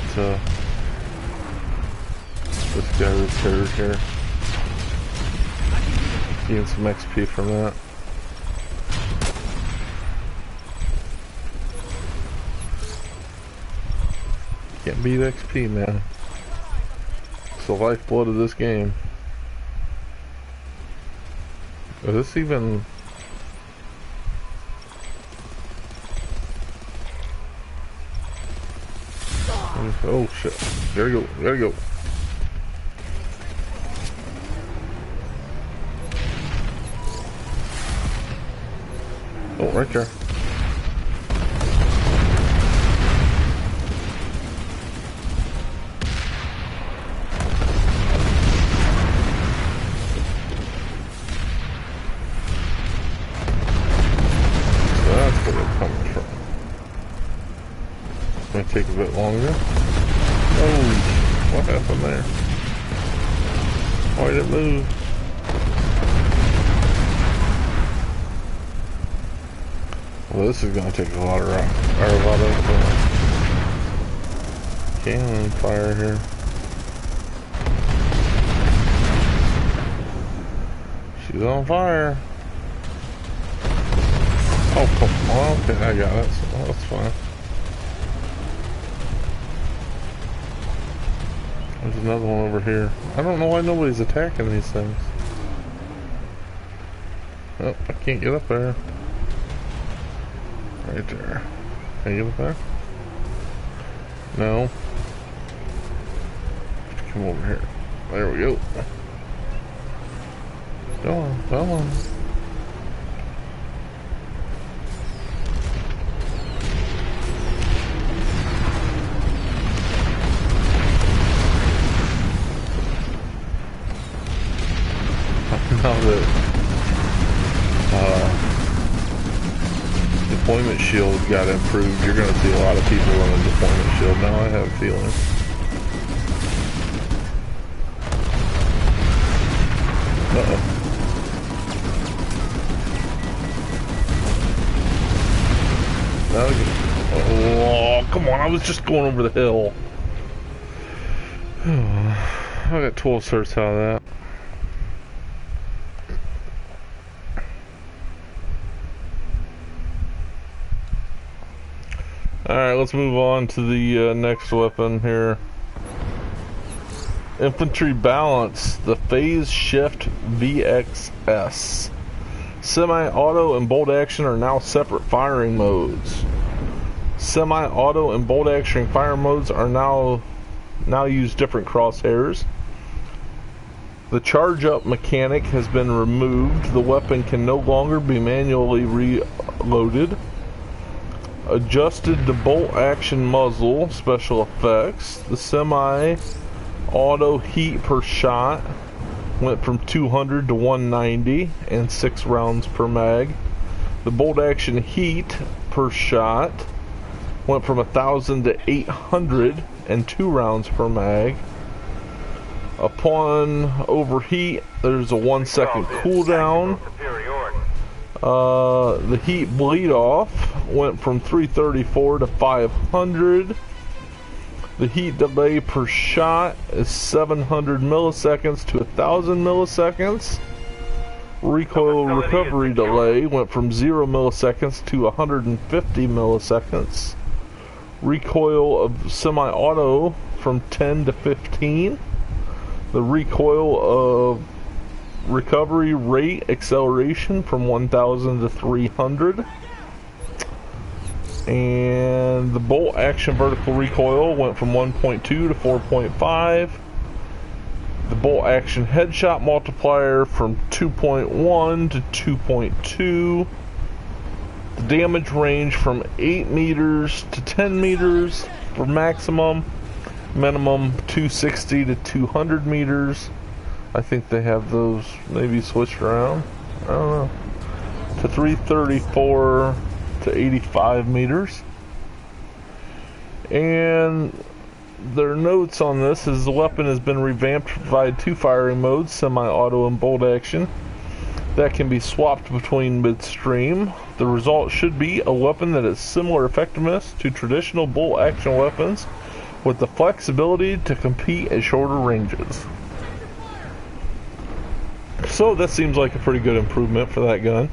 this guy repaired here. Gain some XP from that. Can't beat XP, man. the lifeblood of this game. Is this even... Oh shit. Gotta go, gotta go. Oh, right there. So that's where they're coming from. Might take a bit longer. Oh, what happened there? Why did it move? Well, this is going to take a lot of rock, or a lot of cannon fire here. She's on fire. Oh, come on. Okay, I got it. So that's fine. There's another one over here. I don't know why nobody's attacking these things. Oh, I can't get up there. Right there. Can you get up there? No. Come over here. There we go. Come on, come on. Now that deployment shield got improved, you're going to see a lot of people running deployment shield now, I have a feeling. Uh-oh. Oh, come on, I was just going over the hill. I got 12 certs out of that. Alright, let's move on to the next weapon here. Infantry Balance, the Phase Shift VXS. Semi-auto and bolt action are now separate firing modes. Semi-auto and bolt action fire modes are now use different crosshairs. The charge up mechanic has been removed. The weapon can no longer be manually reloaded. Adjusted to bolt action muzzle special effects. The semi-auto heat per shot went from 200 to 190 and 6 rounds per mag. The bolt action heat per shot went from 1,000 to 800 and 2 rounds per mag. Upon overheat, there's a 1 second cooldown. The heat bleed off went from 334 to 500. The heat delay per shot is 700 milliseconds to 1,000 milliseconds. Recoil recovery delay went from 0 milliseconds to 150 milliseconds. Recoil of semi-auto from 10 to 15. The recoil of recovery rate acceleration from 1,000 to 300. And the bolt action vertical recoil went from 1.2 to 4.5. The bolt action headshot multiplier from 2.1 to 2.2. The damage range from 8 meters to 10 meters for maximum. Minimum 260 to 200 meters. I think they have those maybe switched around. I don't know. To 334 to 85 meters. And their notes on this is the weapon has been revamped to provide 2 firing modes, semi-auto and bolt action, that can be swapped between midstream. The result should be a weapon that has similar effectiveness to traditional bolt action weapons, with the flexibility to compete at shorter ranges. So that seems like a pretty good improvement for that gun.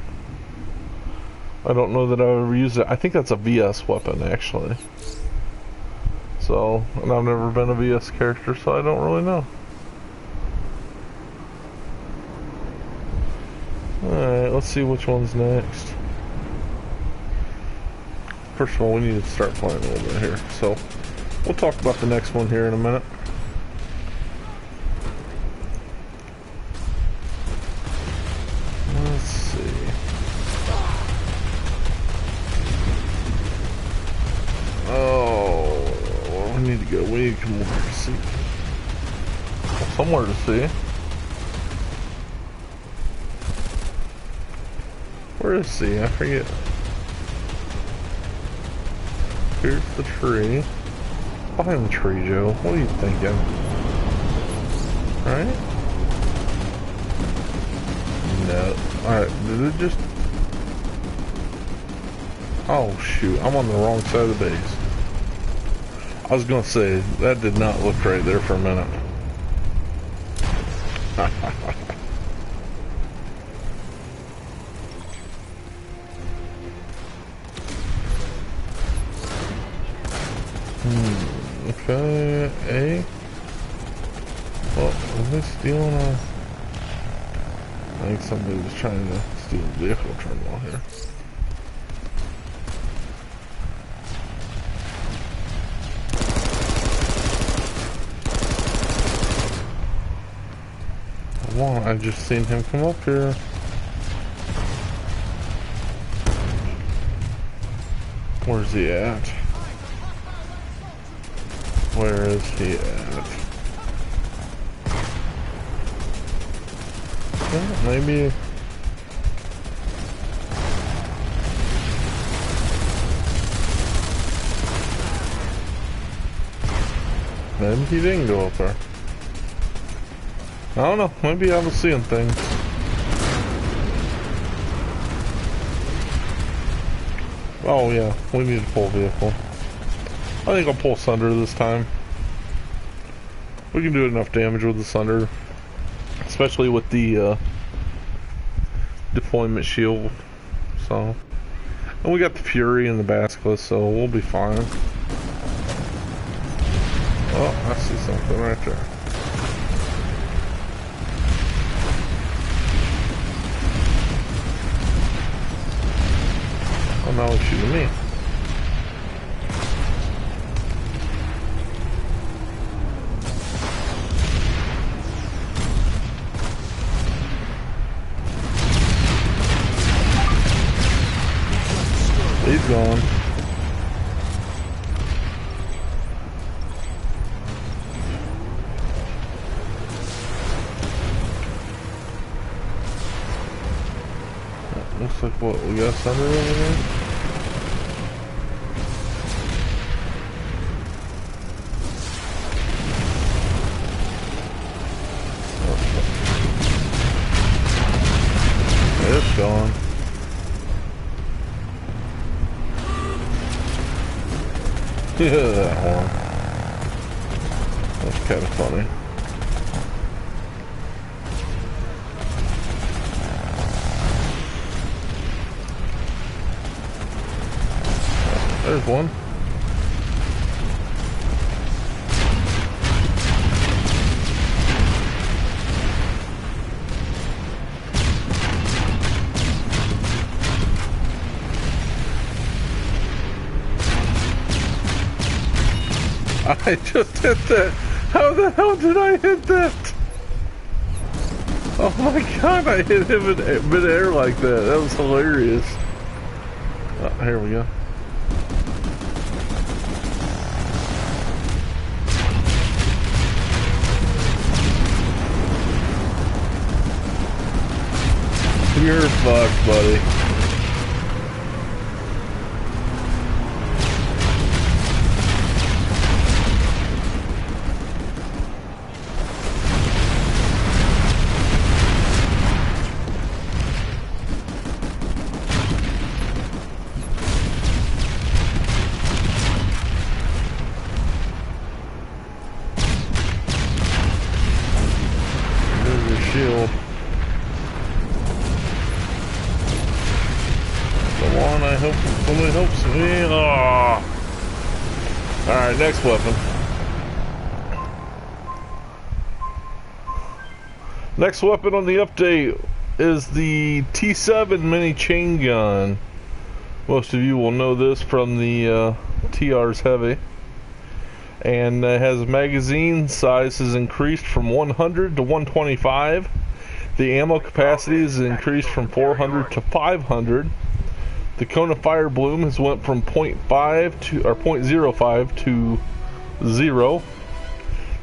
I don't know that I've ever used it. I think that's a VS weapon actually. So, and I've never been a VS character, so I don't really know. let's see which one's next. First of all, we need to start playing a little bit here. So, we'll talk about the next one here in a minute. Let's see. Oh, well, we need to go. We need to come over to see. Somewhere to see. Where is C? I forget. Here's the tree. Behind the tree, Joe. What are you thinking? Right? No. Alright, did it just... Oh, shoot. I'm on the wrong side of the base. I was gonna say, that did not look right there for a minute. Okay, A. Well, are they stealing a... I think somebody was trying to steal a vehicle terminal here. I just seen him come up here. Where's he at? Where is he at? Well, maybe... Maybe he didn't go up there. I don't know, maybe I was seeing things. Oh yeah, we need to pull a vehicle. I think I'll pull Sunder this time. We can do enough damage with the Sunder. Especially with the deployment shield. So. And we got the Fury and the Basilisk, so we'll be fine. Oh, I see something right there. Oh, now he's shooting me. He's gone. Looks like what, we got Thunder over there? It's gone. Yeah, that one. That's kind of funny. There's one. I just hit that. How the hell did I hit that? Oh my god, I hit him in mid-air like that. That was hilarious. Oh, here we go. You're fucked, buddy. There's your shield. I hope somebody helps me. Oh. Alright, next weapon. Next weapon on the update. is the T7 mini chain gun. Most of you will know this from the TR's Heavy. And it has magazine size has increased from 100 to 125. The ammo capacity is increased from 400 to 500. The cone of fire bloom has went from 0.5 to or 0.05 to 0.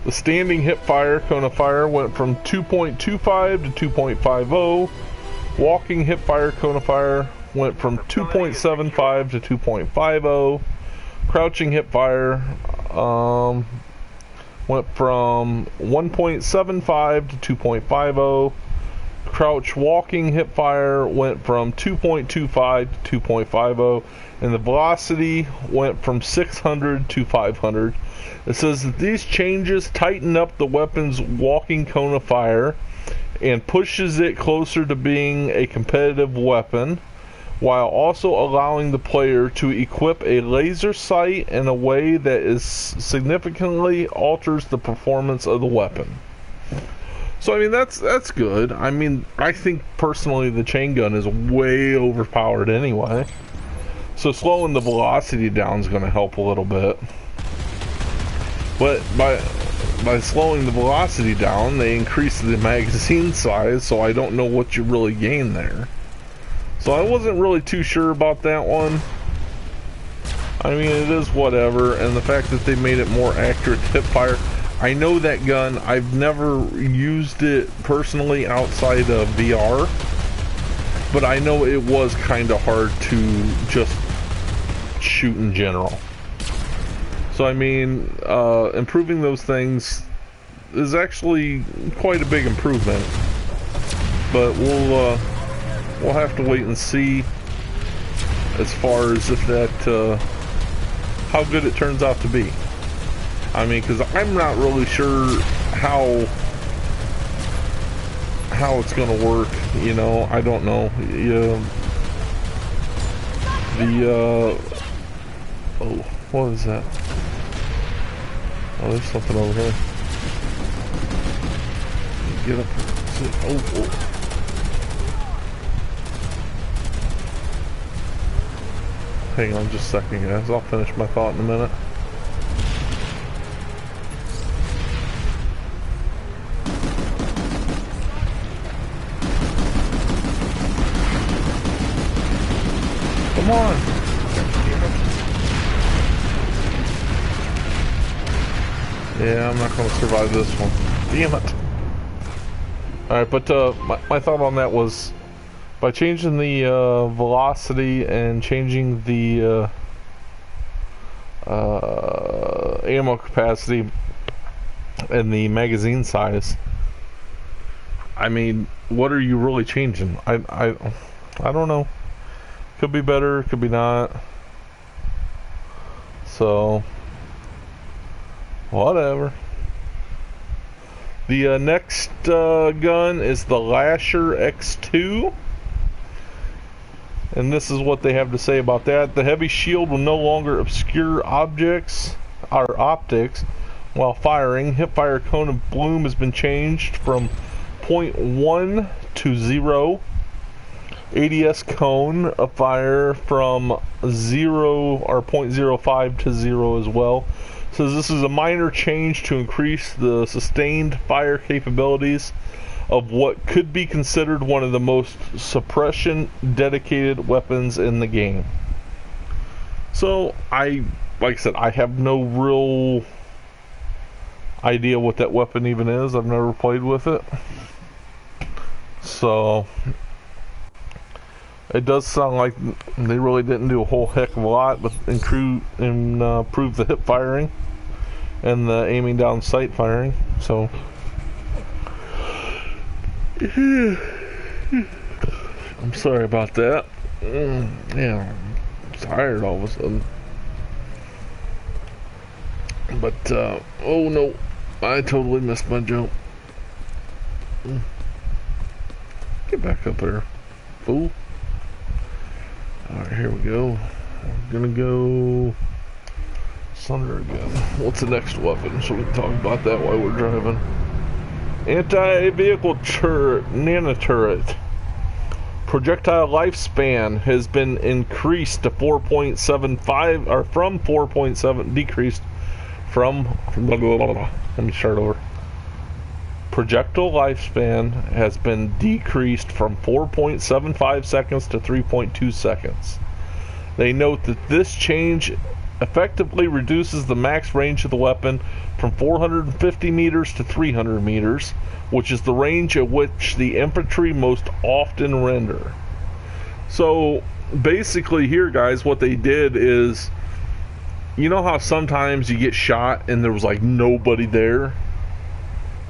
The standing hip fire cone of fire went from 2.25 to 2.50. Walking hip fire cone of fire went from 2.75 to 2.50. Crouching hip fire went from 1.75 to 2.50. Crouch walking hip fire went from 2.25 to 2.50, and the velocity went from 600 to 500. It says that these changes tighten up the weapon's walking cone of fire and pushes it closer to being a competitive weapon, while also allowing the player to equip a laser sight in a way that is significantly alters the performance of the weapon. So I mean that's good. I mean, I think personally the chain gun is way overpowered anyway. So slowing the velocity down is going to help a little bit. But by slowing the velocity down, they increase the magazine size, so I don't know what you really gain there. So I wasn't really too sure about that one. I mean, it is whatever, and the fact that they made it more accurate hip fire. I know that gun. I've never used it personally outside of VR, but I know it was kind of hard to just shoot in general. So I mean, improving those things is actually quite a big improvement. But we'll have to wait and see as far as if that how good it turns out to be. I mean, because I'm not really sure how it's going to work. You know, I don't know. Oh, what is that? Oh, there's something over here. Get up. Oh. Hang on just a second, guys. I'll finish my thought in a minute. Come on. Yeah, I'm not going to survive this one. Damn it. Alright, but my thought on that was, by changing the velocity and changing the ammo capacity and the magazine size, I mean, what are you really changing? I don't know. Could be better, could be not. So, whatever. The next gun is the Lasher X2. And this is what they have to say about that. The heavy shield will no longer obscure objects or optics while firing. Hipfire cone of bloom has been changed from 0.1 to 0. ADS cone of fire from 0 or 0.05 to 0 as well. So this is a minor change to increase the sustained fire capabilities of what could be considered one of the most suppression dedicated weapons in the game. So like I said, I have no real idea what that weapon even is. I've never played with it. So it does sound like they really didn't do a whole heck of a lot, but improve the hip firing and the aiming down sight firing. So I'm sorry about that. Yeah, I'm tired all of a sudden. But oh no, I totally missed my jump. Get back up there, fool. Alright, here we go. I'm gonna go Sunder again. What's the next weapon? So we can talk about that while we're driving. Anti-vehicle turret, nano turret. projectile lifespan has been increased to 4.75, or from 4.7, decreased from, blah, blah, blah, blah. Let me start over. Projectile lifespan has been decreased from 4.75 seconds to 3.2 seconds. They note that this change effectively reduces the max range of the weapon from 450 meters to 300 meters, which is the range at which the infantry most often render. So basically here, guys, what they did is, you know how sometimes you get shot and there was like nobody there?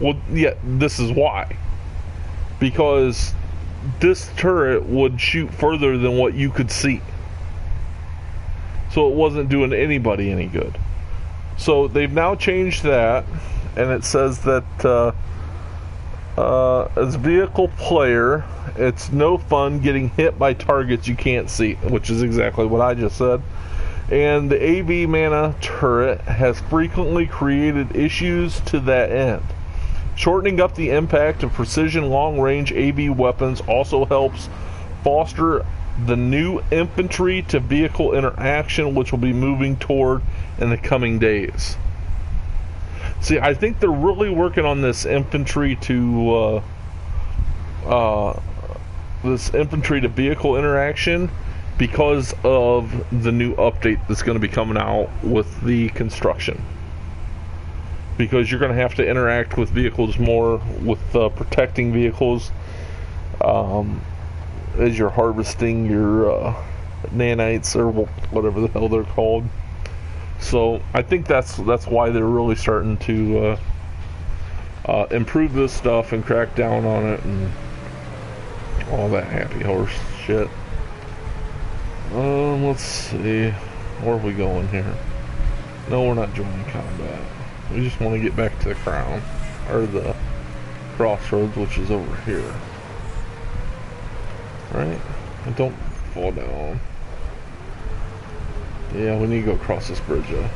Well, yeah, this is why. Because this turret would shoot further than what you could see. So it wasn't doing anybody any good. So they've now changed that, and it says that as vehicle player, it's no fun getting hit by targets you can't see, which is exactly what I just said. And the AV mana turret has frequently created issues to that end. Shortening up the impact of precision long-range AV weapons also helps foster the new infantry to vehicle interaction, which will be moving toward in the coming days. See, I think they're really working on this infantry to vehicle interaction because of the new update that's going to be coming out with the construction. Because you're going to have to interact with vehicles more, with protecting vehicles as you're harvesting your nanites or whatever the hell they're called. So I think that's why they're really starting to improve this stuff and crack down on it and all that happy horse shit. Let's see, where are we going here? No, we're not joining combat. We just want to get back to the crown, or the crossroads, which is over here. Right? And don't fall down. Yeah, we need to go across this bridge, though.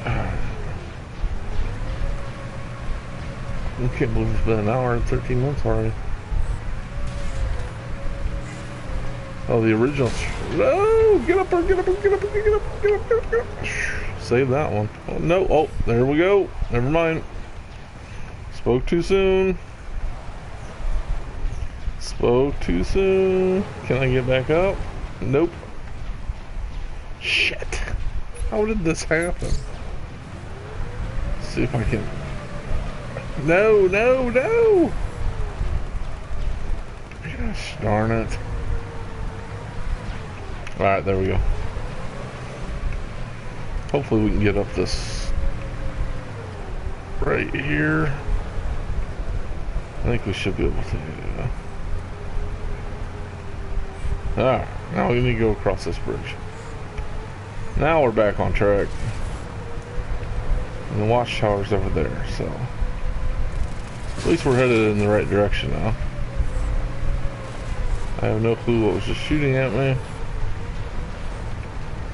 I can't believe it's been an hour and 13 minutes already. Oh, the original. No! Get up, get up, get up, get up, get up, get up, get up. Save that one. Oh, no. Oh, there we go. Never mind. Spoke too soon. Spoke too soon. Can I get back up? Nope. Shit. How did this happen? Let's see if I can. No, no, no! Gosh darn it. Alright, there we go. Hopefully we can get up this right here. I think we should be able to. Alright, now we need to go across this bridge. Now we're back on track. And the watchtower's over there, so at least we're headed in the right direction now. I have no clue what was just shooting at me.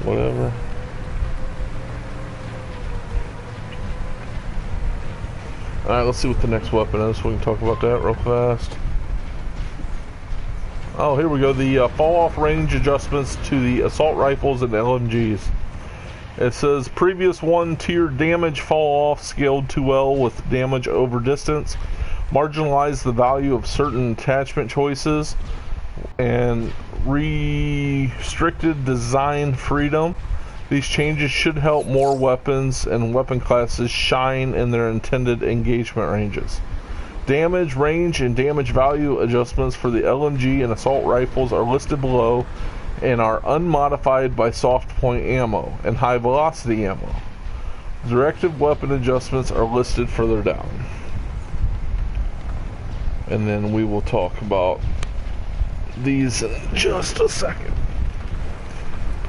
Whatever. Alright, let's see what the next weapon is so we can talk about that real fast. Oh, here we go. The fall-off range adjustments to the assault rifles and LMGs. It says previous 1-tier damage fall-off scaled too well with damage over distance. Marginalize the value of certain attachment choices. And restricted design freedom. These changes should help more weapons and weapon classes shine in their intended engagement ranges. Damage range and damage value adjustments for the LMG and assault rifles are listed below and are unmodified by soft point ammo and high velocity ammo. Directive weapon adjustments are listed further down. And then we will talk about these in just a second.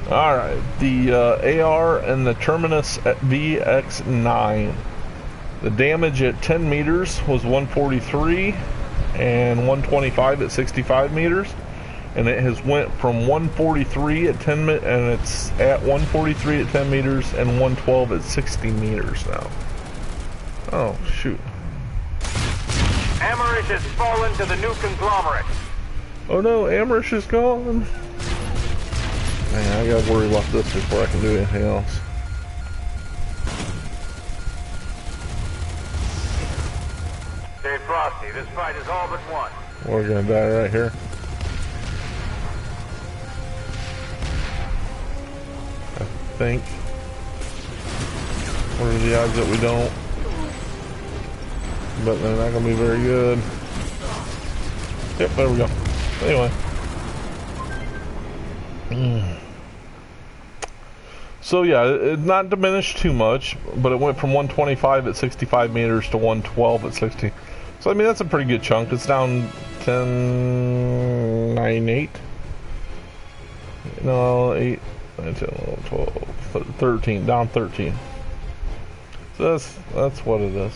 Alright, the AR and the Terminus at VX9. The damage at 10 meters was 143 and 125 at 65 meters. And it has went from 143 at 10 and it's at 143 at 10 meters and 112 at 60 meters now. Oh, shoot. Amerish has fallen to the new conglomerate. Oh no, Amerish is gone. Man, I gotta worry about this before I can do anything else. Stay frosty. This fight is all but won. We're gonna die right here. I think. What are the odds that we don't? But they're not gonna be very good. Yep, there we go. Anyway. So yeah, it not diminished too much, but it went from 125 at 65 meters to 112 at 60. So I mean, that's a pretty good chunk. It's down 10, 9, 8. No, 8, 9, 10, 11, 12, 13, down 13. So that's what it is.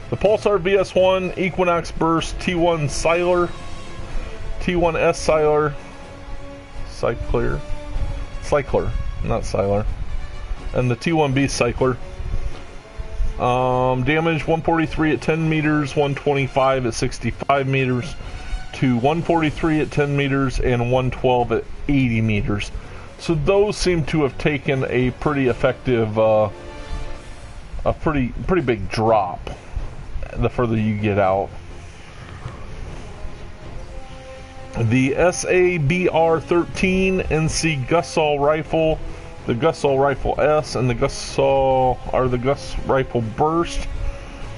The Pulsar VS1, Equinox Burst, T1 Siler, T1S Siler, Cycler, not Siler, and the T1B Cycler. Damage 143 at 10 meters, 125 at 65 meters, to 143 at 10 meters and 112 at 80 meters. So those seem to have taken a pretty effective, a pretty big drop the further you get out. The SABR-13 NC Gussaw rifle, the Gussaw Rifle S, and the Gus Rifle Burst.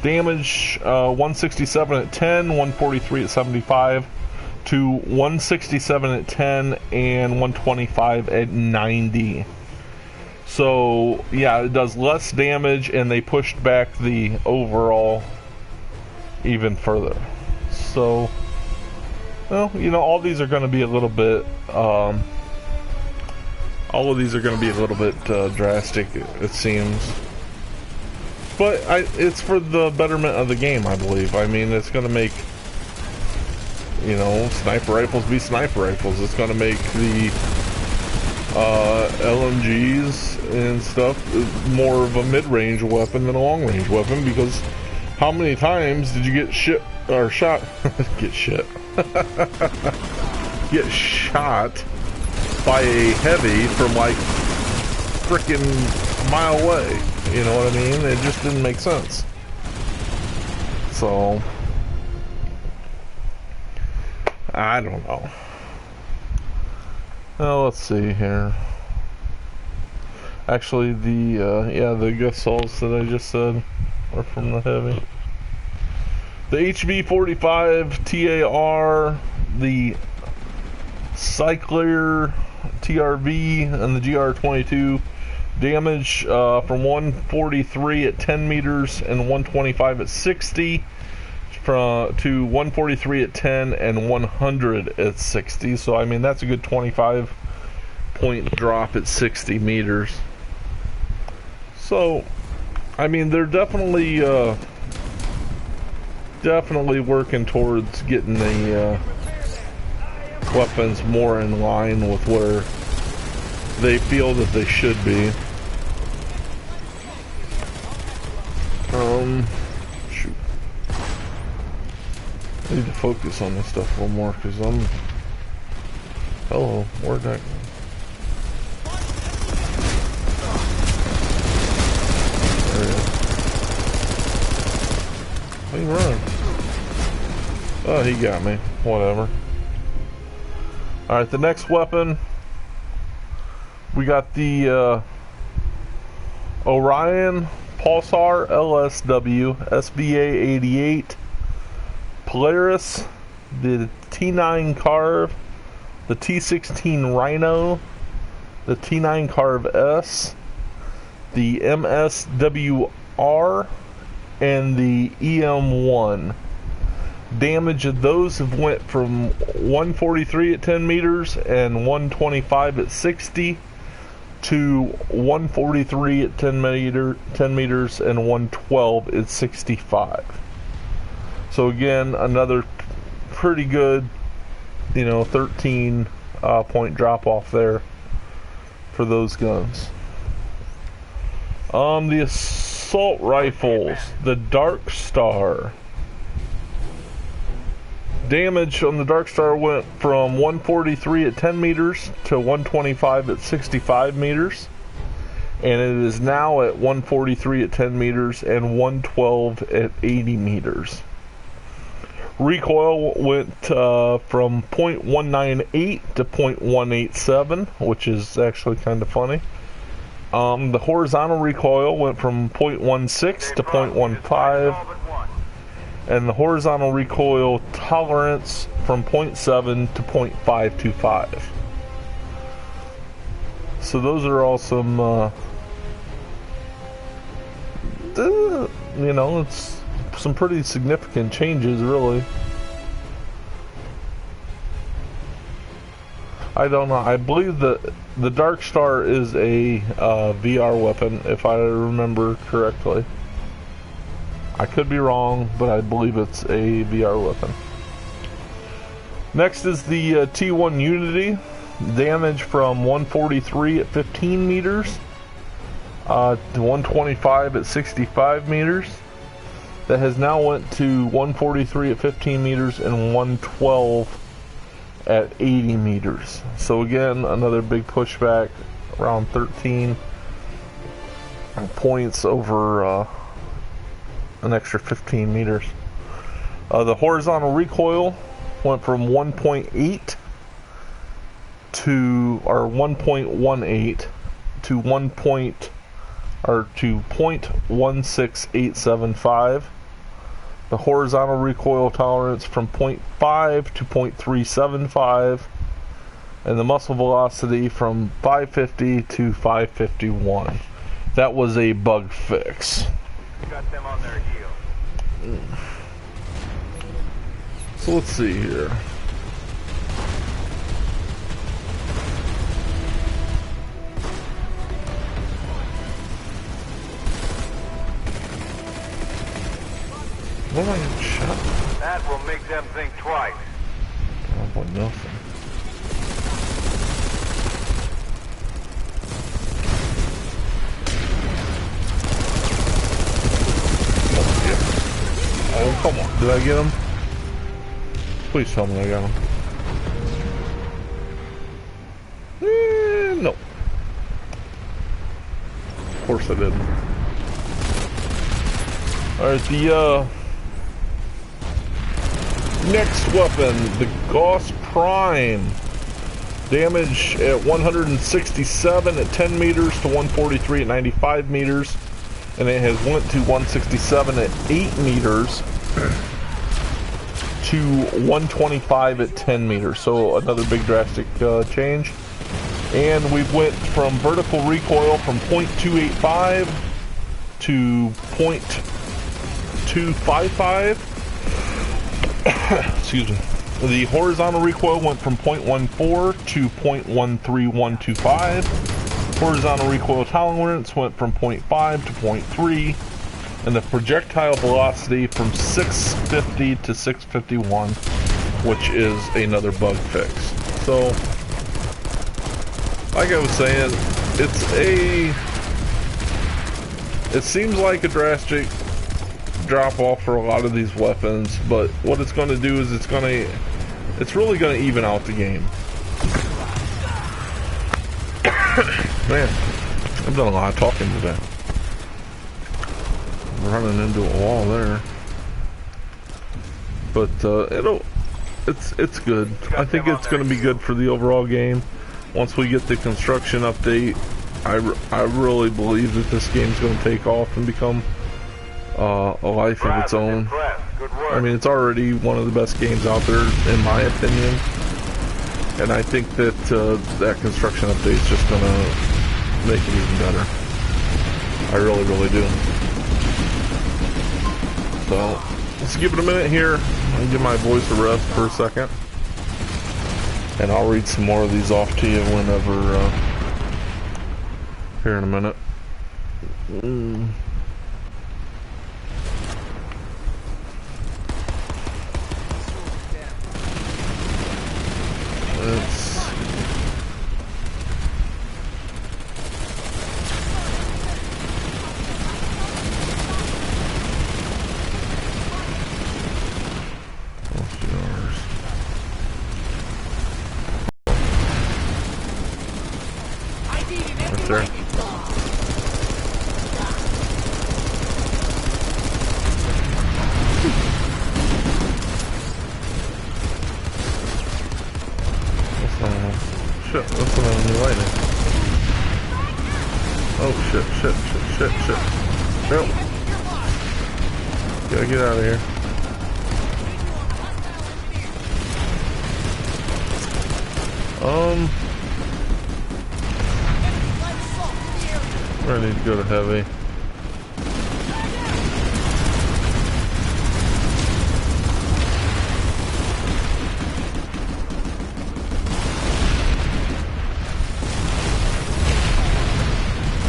Damage 167 at 10, 143 at 75, to 167 at 10 and 125 at 90. So yeah, it does less damage, and they pushed back the overall even further. So, well, you know, all these are going to be a little bit, all of these are going to be a little bit drastic, it seems. But it's for the betterment of the game, I believe. I mean, it's going to make, you know, sniper rifles be sniper rifles. It's going to make the LMGs and stuff more of a mid-range weapon than a long-range weapon, because how many times did you get shot get shot by a heavy from like frickin' a mile away? You know what I mean? It just didn't make sense. So I don't know. Well, let's see here. Actually, the Gussaws that I just said are from the heavy. The HV-45 TAR, the Cycler TRV, and the GR-22. Damage from 143 at 10 meters and 125 at 60, to 143 at 10 and 100 at 60. So I mean, that's a good 25 point drop at 60 meters. So I mean, they're definitely working towards getting the weapons more in line with where they feel that they should be. Shoot. I need to focus on this stuff a little more, because hello, where'd that go? There he is. He runs. Oh, he got me. Whatever. Alright, the next weapon, we got the Orion Pulsar LSW SBA-88, Polaris, the T9 Carve, the T16 Rhino, the T9 Carve S, the MSWR, and the EM1. Damage of those have went from 143 at 10 meters and 125 at 60 to 143 at 10 meters and 112 at 65. So again, another pretty good, 13 point drop off there for those guns. The assault rifles, the Dark Star. Damage on the Dark Star went from 143 at 10 meters to 125 at 65 meters. And it is now at 143 at 10 meters and 112 at 80 meters. Recoil went from 0.198 to 0.187, which is actually kind of funny. The horizontal recoil went from 0.16 to 0.15, and the horizontal recoil tolerance from 0.7 to 0.525. So those are all some, you know, it's some pretty significant changes, really. I don't know. I believe that the Dark Star is a VR weapon, if I remember correctly. I could be wrong, but I believe it's a VR weapon. Next is the T1 Unity. Damage from 143 at 15 meters to 125 at 65 meters. That has now went to 143 at 15 meters and 112 at 80 meters. So again, another big pushback, around 13 points over an extra 15 meters. The horizontal recoil went from 1.8 to, or 1.18 to 0.16875. The horizontal recoil tolerance from 0.5 to 0.375, and the muzzle velocity from 550 to 551. That was a bug fix. Got them on their heels. So let's see here. What am I getting shot? That will make them think twice. Oh boy, nothing. Oh, come on. Did I get him? Please tell me I got him. No. Of course I didn't. Alright, the next weapon, the Gauss Prime. Damage at 167 at 10 meters to 143 at 95 meters. And it has went to 167 at 8 meters to 125 at 10 meters. So another big drastic change. And we went from vertical recoil from 0.285 to 0.255. Excuse me. The horizontal recoil went from 0.14 to 0.13125. Horizontal recoil tolerance went from 0.5 to 0.3. And the projectile velocity from 650 to 651, which is another bug fix. So, like I was saying, it seems like a drastic drop off for a lot of these weapons, but what it's going to do is it's really going to even out the game. Man, I've done a lot of talking today. I'm running into a wall there, but it's good. I think it's going to be good for the overall game. Once we get the construction update, I really believe that this game's going to take off and become a life of its own. I mean, it's already one of the best games out there, in my opinion. And I think that that construction update is just going to make it even better. I really, really do. So, let's give it a minute here. I'll give my voice a rest for a second. And I'll read some more of these off to you whenever, here in a minute. LCRs. lightning. Oh shit, shit, shit, shit, shit. Nope. Gotta get out of here. I need to go to heavy.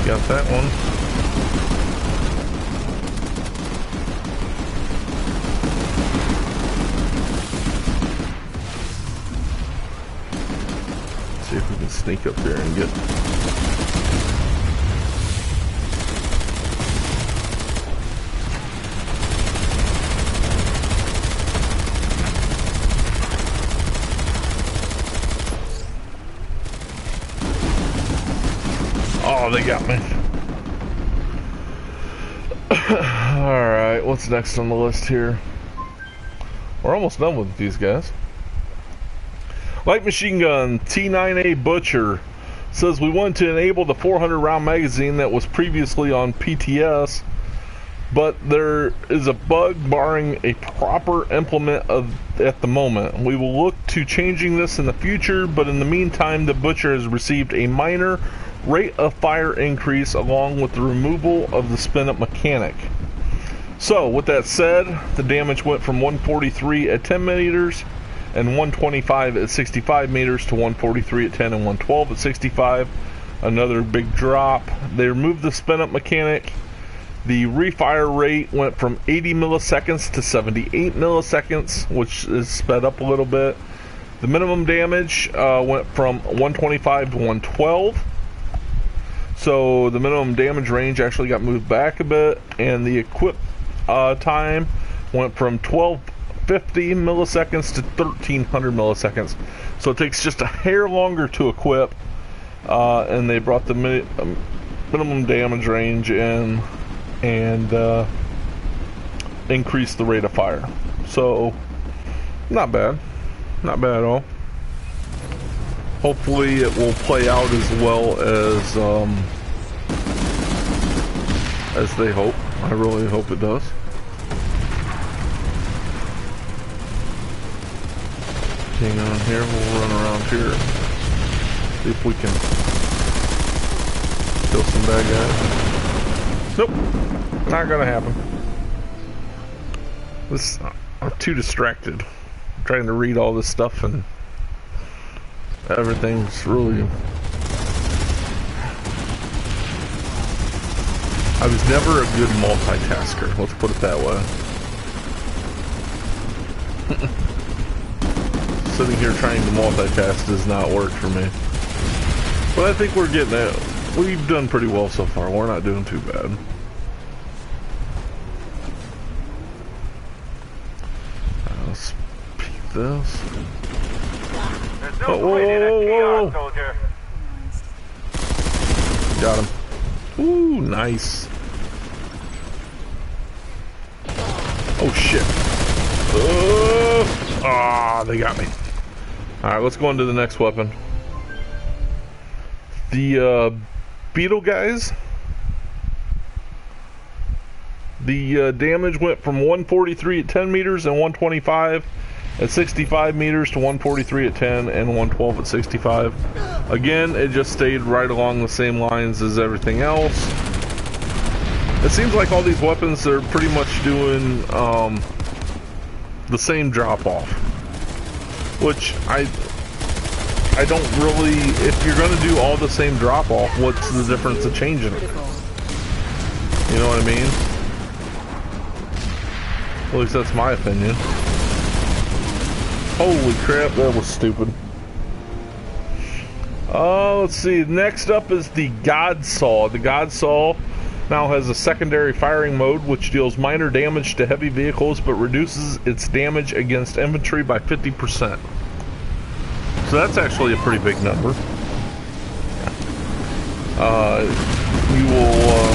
Got that one. Let's see if we can sneak up there and get. Oh, they got me. Alright, what's next on the list here? We're almost done with these guys. Light machine gun, T9A Butcher says we want to enable the 400 round magazine that was previously on PTS, but there is a bug barring a proper implement at the moment. We will look to changing this in the future, but in the meantime, the Butcher has received a minor rate of fire increase along with the removal of the spin-up mechanic. So, with that said, the damage went from 143 at 10 meters and 125 at 65 meters to 143 at 10 and 112 at 65. Another big drop. They removed the spin-up mechanic. The refire rate went from 80 milliseconds to 78 milliseconds, which is sped up a little bit. The minimum damage went from 125 to 112. So the minimum damage range actually got moved back a bit, and the equip time went from 1250 milliseconds to 1300 milliseconds. So it takes just a hair longer to equip, and they brought the minimum damage range in and increased the rate of fire. So not bad, not bad at all. Hopefully it will play out as well as they hope. I really hope it does. Hang on here, we'll run around here. See if we can kill some bad guys. Nope, not gonna happen. I'm too distracted. I'm trying to read all this stuff and everything's really... I was never a good multitasker, let's put it that way. Sitting here trying to multitask does not work for me. But I think we're getting it. We've done pretty well so far. We're not doing too bad. Let's peek this. Oh, whoa, whoa, whoa, whoa. Got him. Ooh, nice. Oh shit. Ah, they got me. Alright, let's go on to the next weapon. The beetle guys. The damage went from 143 at 10 meters and 125 at 65 meters to 143 at 10 and 112 at 65. Again, it just stayed right along the same lines as everything else. It seems like all these weapons are pretty much doing the same drop-off, which I don't really... If you're going to do all the same drop-off, what's the difference of changing it? You know what I mean? At least that's my opinion. Holy crap, that was stupid. Let's see. Next up is the Godsaw. The Godsaw now has a secondary firing mode, which deals minor damage to heavy vehicles, but reduces its damage against infantry by 50%. So that's actually a pretty big number. You will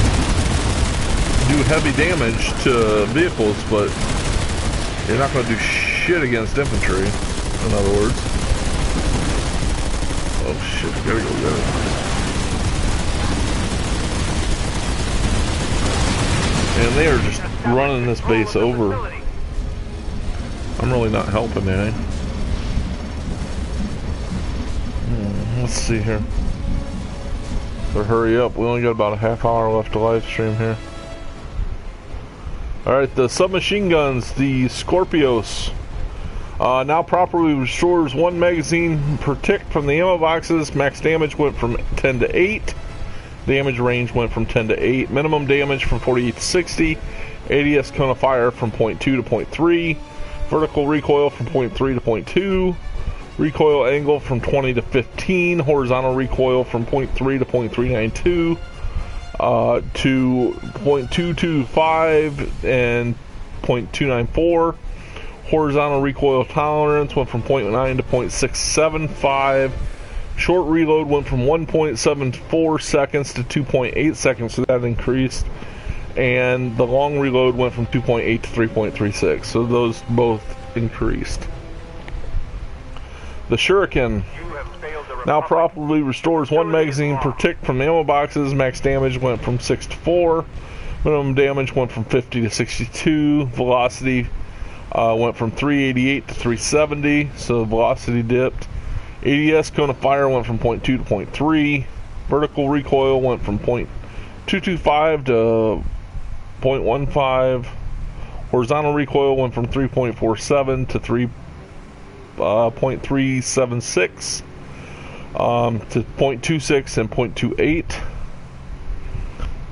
do heavy damage to vehicles, but you're not going to do shit against infantry, in other words. Oh shit, gotta go get it. And they are just running this base over. I'm really not helping any. Let's see here. So hurry up, we only got about a half hour left to live stream here. Alright, the submachine guns, the Scorpios. Now properly restores 1 magazine per tick from the ammo boxes. Max damage went from 10 to 8. Damage range went from 10 to 8. Minimum damage from 48 to 60. ADS cone of fire from 0.2 to 0.3. Vertical recoil from 0.3 to 0.2. Recoil angle from 20 to 15. Horizontal recoil from 0.3 to 0.392. To 0.225 and 0.294. Horizontal recoil tolerance went from 0.9 to 0.675. Short reload went from 1.74 seconds to 2.8 seconds, so that increased. And the long reload went from 2.8 to 3.36, so those both increased. The Shuriken now properly restores 1 magazine per tick from ammo boxes. Max damage went from 6 to 4. Minimum damage went from 50 to 62. Velocity went from 388 to 370, so velocity dipped. ADS cone of fire went from 0.2 to 0.3. Vertical recoil went from 0.225 to 0.15. Horizontal recoil went from 3.47 to 3.376 to 0.26 and 0.28.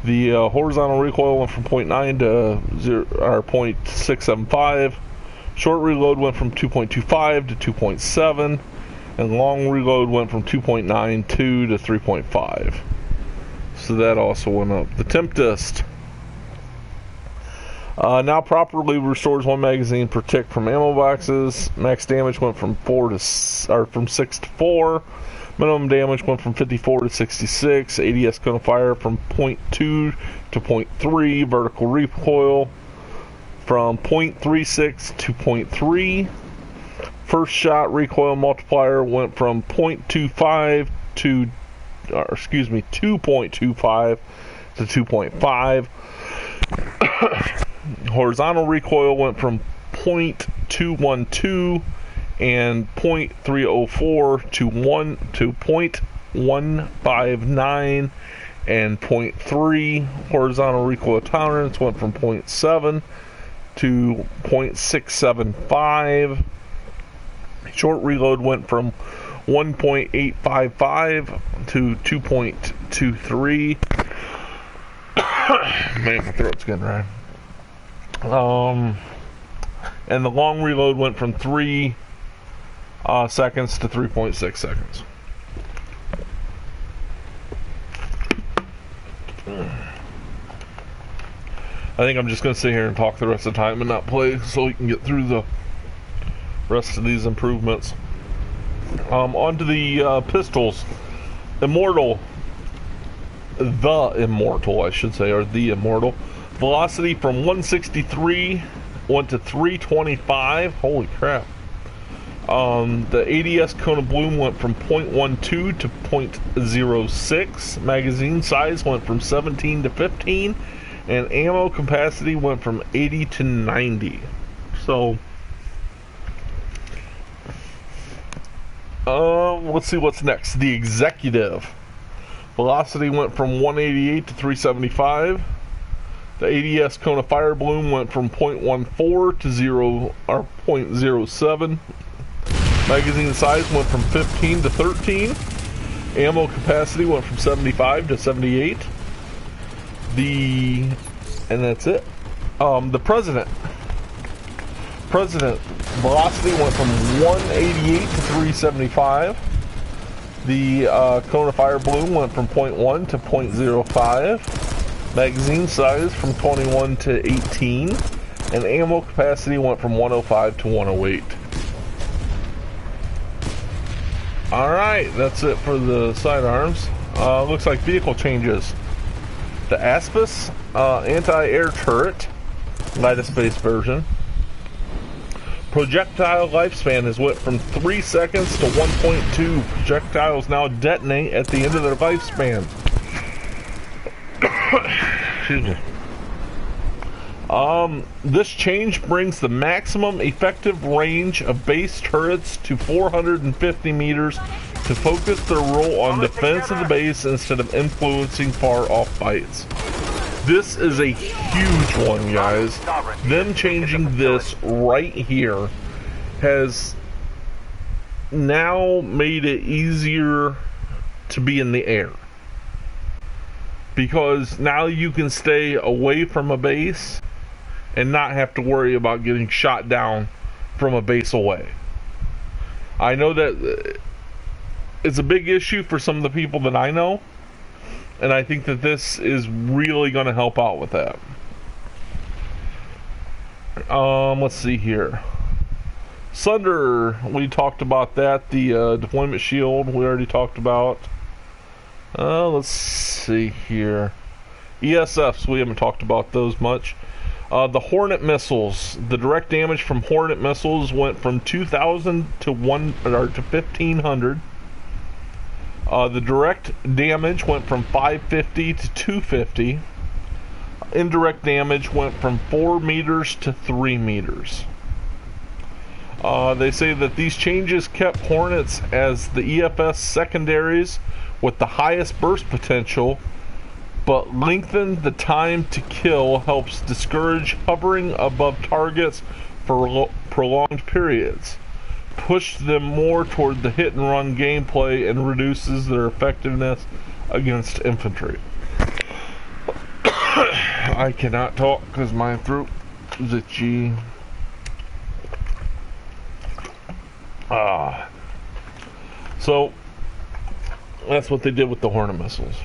The horizontal recoil went from 0.9 to 0.675. Short reload went from 2.25 to 2.7, and long reload went from 2.92 to 3.5. So that also went up. The Tempest now properly restores 1 magazine per tick from ammo boxes. Max damage went from 6 to 4. Minimum damage went from 54 to 66. ADS cone of fire from 0.2 to 0.3. Vertical recoil from 0.36 to 0.3. First shot recoil multiplier went from 2.25 to 2.25 to 2.5. Horizontal recoil went from 0.212 and 0.304 to 0.159 and 0.3. Horizontal recoil tolerance went from 0.7 to 0.675. Short reload went from 1.855 to 2.23. Man, my throat's getting dry. And the long reload went from 3 seconds to 3.6 seconds. I think I'm just going to sit here and talk the rest of the time and not play so we can get through the rest of these improvements. Onto the pistols. Immortal. The Immortal, I should say, or the Immortal. Velocity from 163 went to 325. Holy crap. The ADS cone of bloom went from 0.12 to 0.06. Magazine size went from 17 to 15. And ammo capacity went from 80 to 90. So, let's see what's next. The Executive. Velocity went from 188 to 375. The ADS cone of fire bloom went from 0.14 to 0.07. Magazine size went from 15 to 13. Ammo capacity went from 75 to 78. And that's it. The President velocity went from 188 to 375. The cone of fire bloom went from 0.1 to 0.05. Magazine size from 21 to 18. And ammo capacity went from 105 to 108. Alright, that's it for the sidearms. Looks like vehicle changes. The Aspis anti-air turret, lightest base version. Projectile lifespan has went from 3 seconds to 1.2. Projectiles now detonate at the end of their lifespan. Excuse me. This change brings the maximum effective range of base turrets to 450 meters to focus their role on defense of the base instead of influencing far-off fights. This is a huge one, guys. Them changing this right here has now made it easier to be in the air. Because now you can stay away from a base and not have to worry about getting shot down from a base away. I know that it's a big issue for some of the people that I know, and I think that this is really going to help out with that. Let's see here. Sunder, we talked about that. The deployment shield, we already talked about. Let's see here. ESFs, we haven't talked about those much. The Hornet missiles, the direct damage from Hornet missiles went from 2,000 to 1,500. The direct damage went from 550 to 250. Indirect damage went from 4 meters to 3 meters. They say that these changes kept Hornets as the EFS secondaries with the highest burst potential, but lengthened the time to kill, helps discourage hovering above targets for prolonged periods, pushed them more toward the hit and run gameplay, and reduces their effectiveness against infantry. I cannot talk because my throat is itchy. So that's what they did with the Hornet missiles.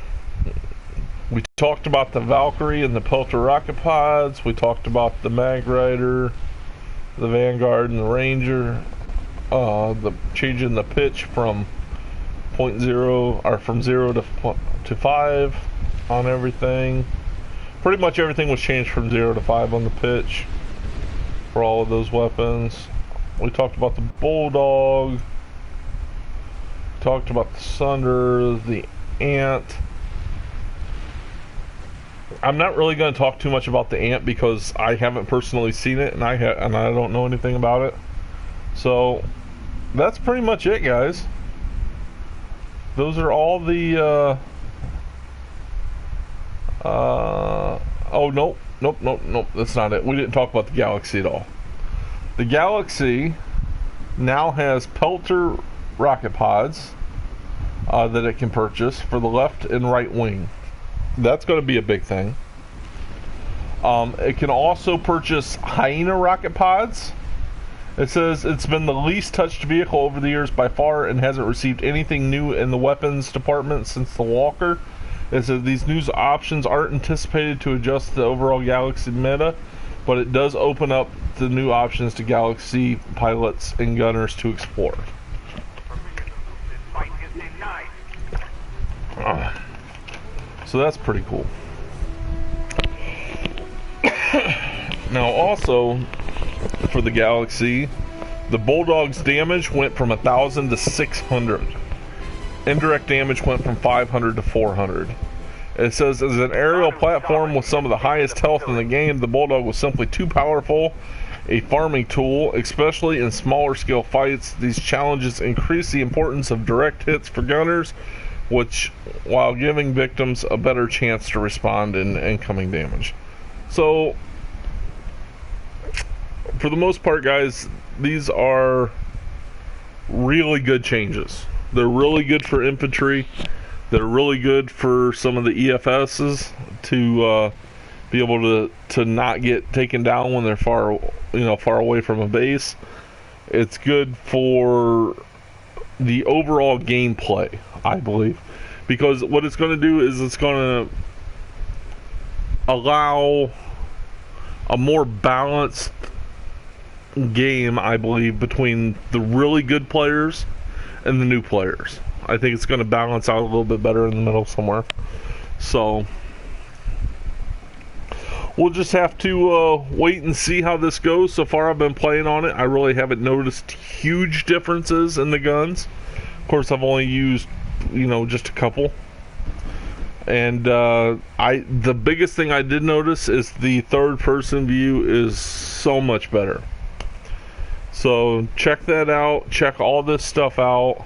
We talked about the Valkyrie and the Pelter rocket pods. We talked about the Mag Rider, the Vanguard, and the Ranger. The changing the pitch from 0.0 or from 0 to 5 on everything. Pretty much everything was changed from 0 to 5 on the pitch for all of those weapons. We talked about the Bulldog. Talked about the Sunder, the Ant. I'm not really going to talk too much about the Ant because I haven't personally seen it, and I don't know anything about it. So that's pretty much it, guys. Those are all the oh nope, that's not it. We didn't talk about the Galaxy at all. The Galaxy now has Pelter rocket pods that it can purchase for the left and right wing. That's going to be a big thing. It can also purchase Hyena rocket pods. It says it's been the least touched vehicle over the years by far and hasn't received anything new in the weapons department since the Walker. It says these new options aren't anticipated to adjust the overall Galaxy meta, but it does open up the new options to Galaxy pilots and gunners to explore. So that's pretty cool. Now also, for the Galaxy, the Bulldog's damage went from 1,000 to 600. Indirect damage went from 500 to 400. It says, as an aerial platform with some of the highest health in the game, the Bulldog was simply too powerful a farming tool, especially in smaller scale fights. These challenges increase the importance of direct hits for gunners, which, while giving victims a better chance to respond in incoming damage. So, for the most part, guys, these are really good changes. They're really good for infantry. They're really good for some of the EFSs to be able to not get taken down when they're far away from a base. It's good for the overall gameplay, I believe, because what it's going to do is it's going to allow a more balanced game, I believe, between the really good players and the new players. I think it's going to balance out a little bit better in the middle somewhere. So, we'll just have to wait and see how this goes. So far, I've been playing on it. I really haven't noticed huge differences in the guns. Of course, I've only used, just a couple. And the biggest thing I did notice is the third-person view is so much better. So check that out. Check all this stuff out.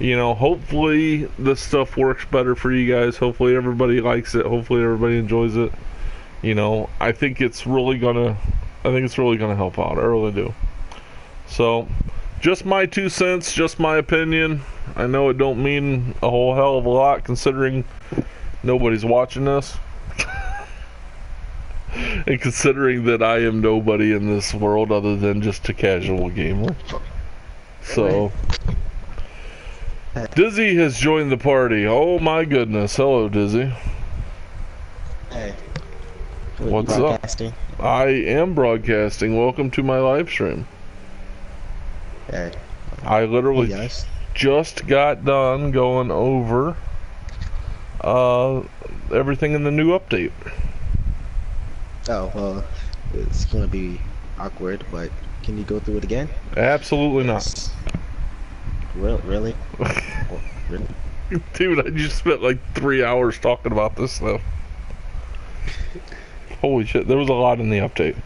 Hopefully this stuff works better for you guys. Hopefully everybody likes it. Hopefully everybody enjoys it. I think it's really gonna help out. I really do. So, just my 2 cents, just my opinion. I know it don't mean a whole hell of a lot considering nobody's watching this. And considering that I am nobody in this world other than just a casual gamer. So, Dizzy has joined the party. Oh my goodness. Hello, Dizzy. Hey. What's up? I am broadcasting. Welcome to my live stream. Hey. I literally just got done going over everything in the new update. Oh, well, it's going to be awkward, but can you go through it again? Absolutely not. Really? Really? Dude, I just spent like 3 hours talking about this stuff. Holy shit, there was a lot in the update.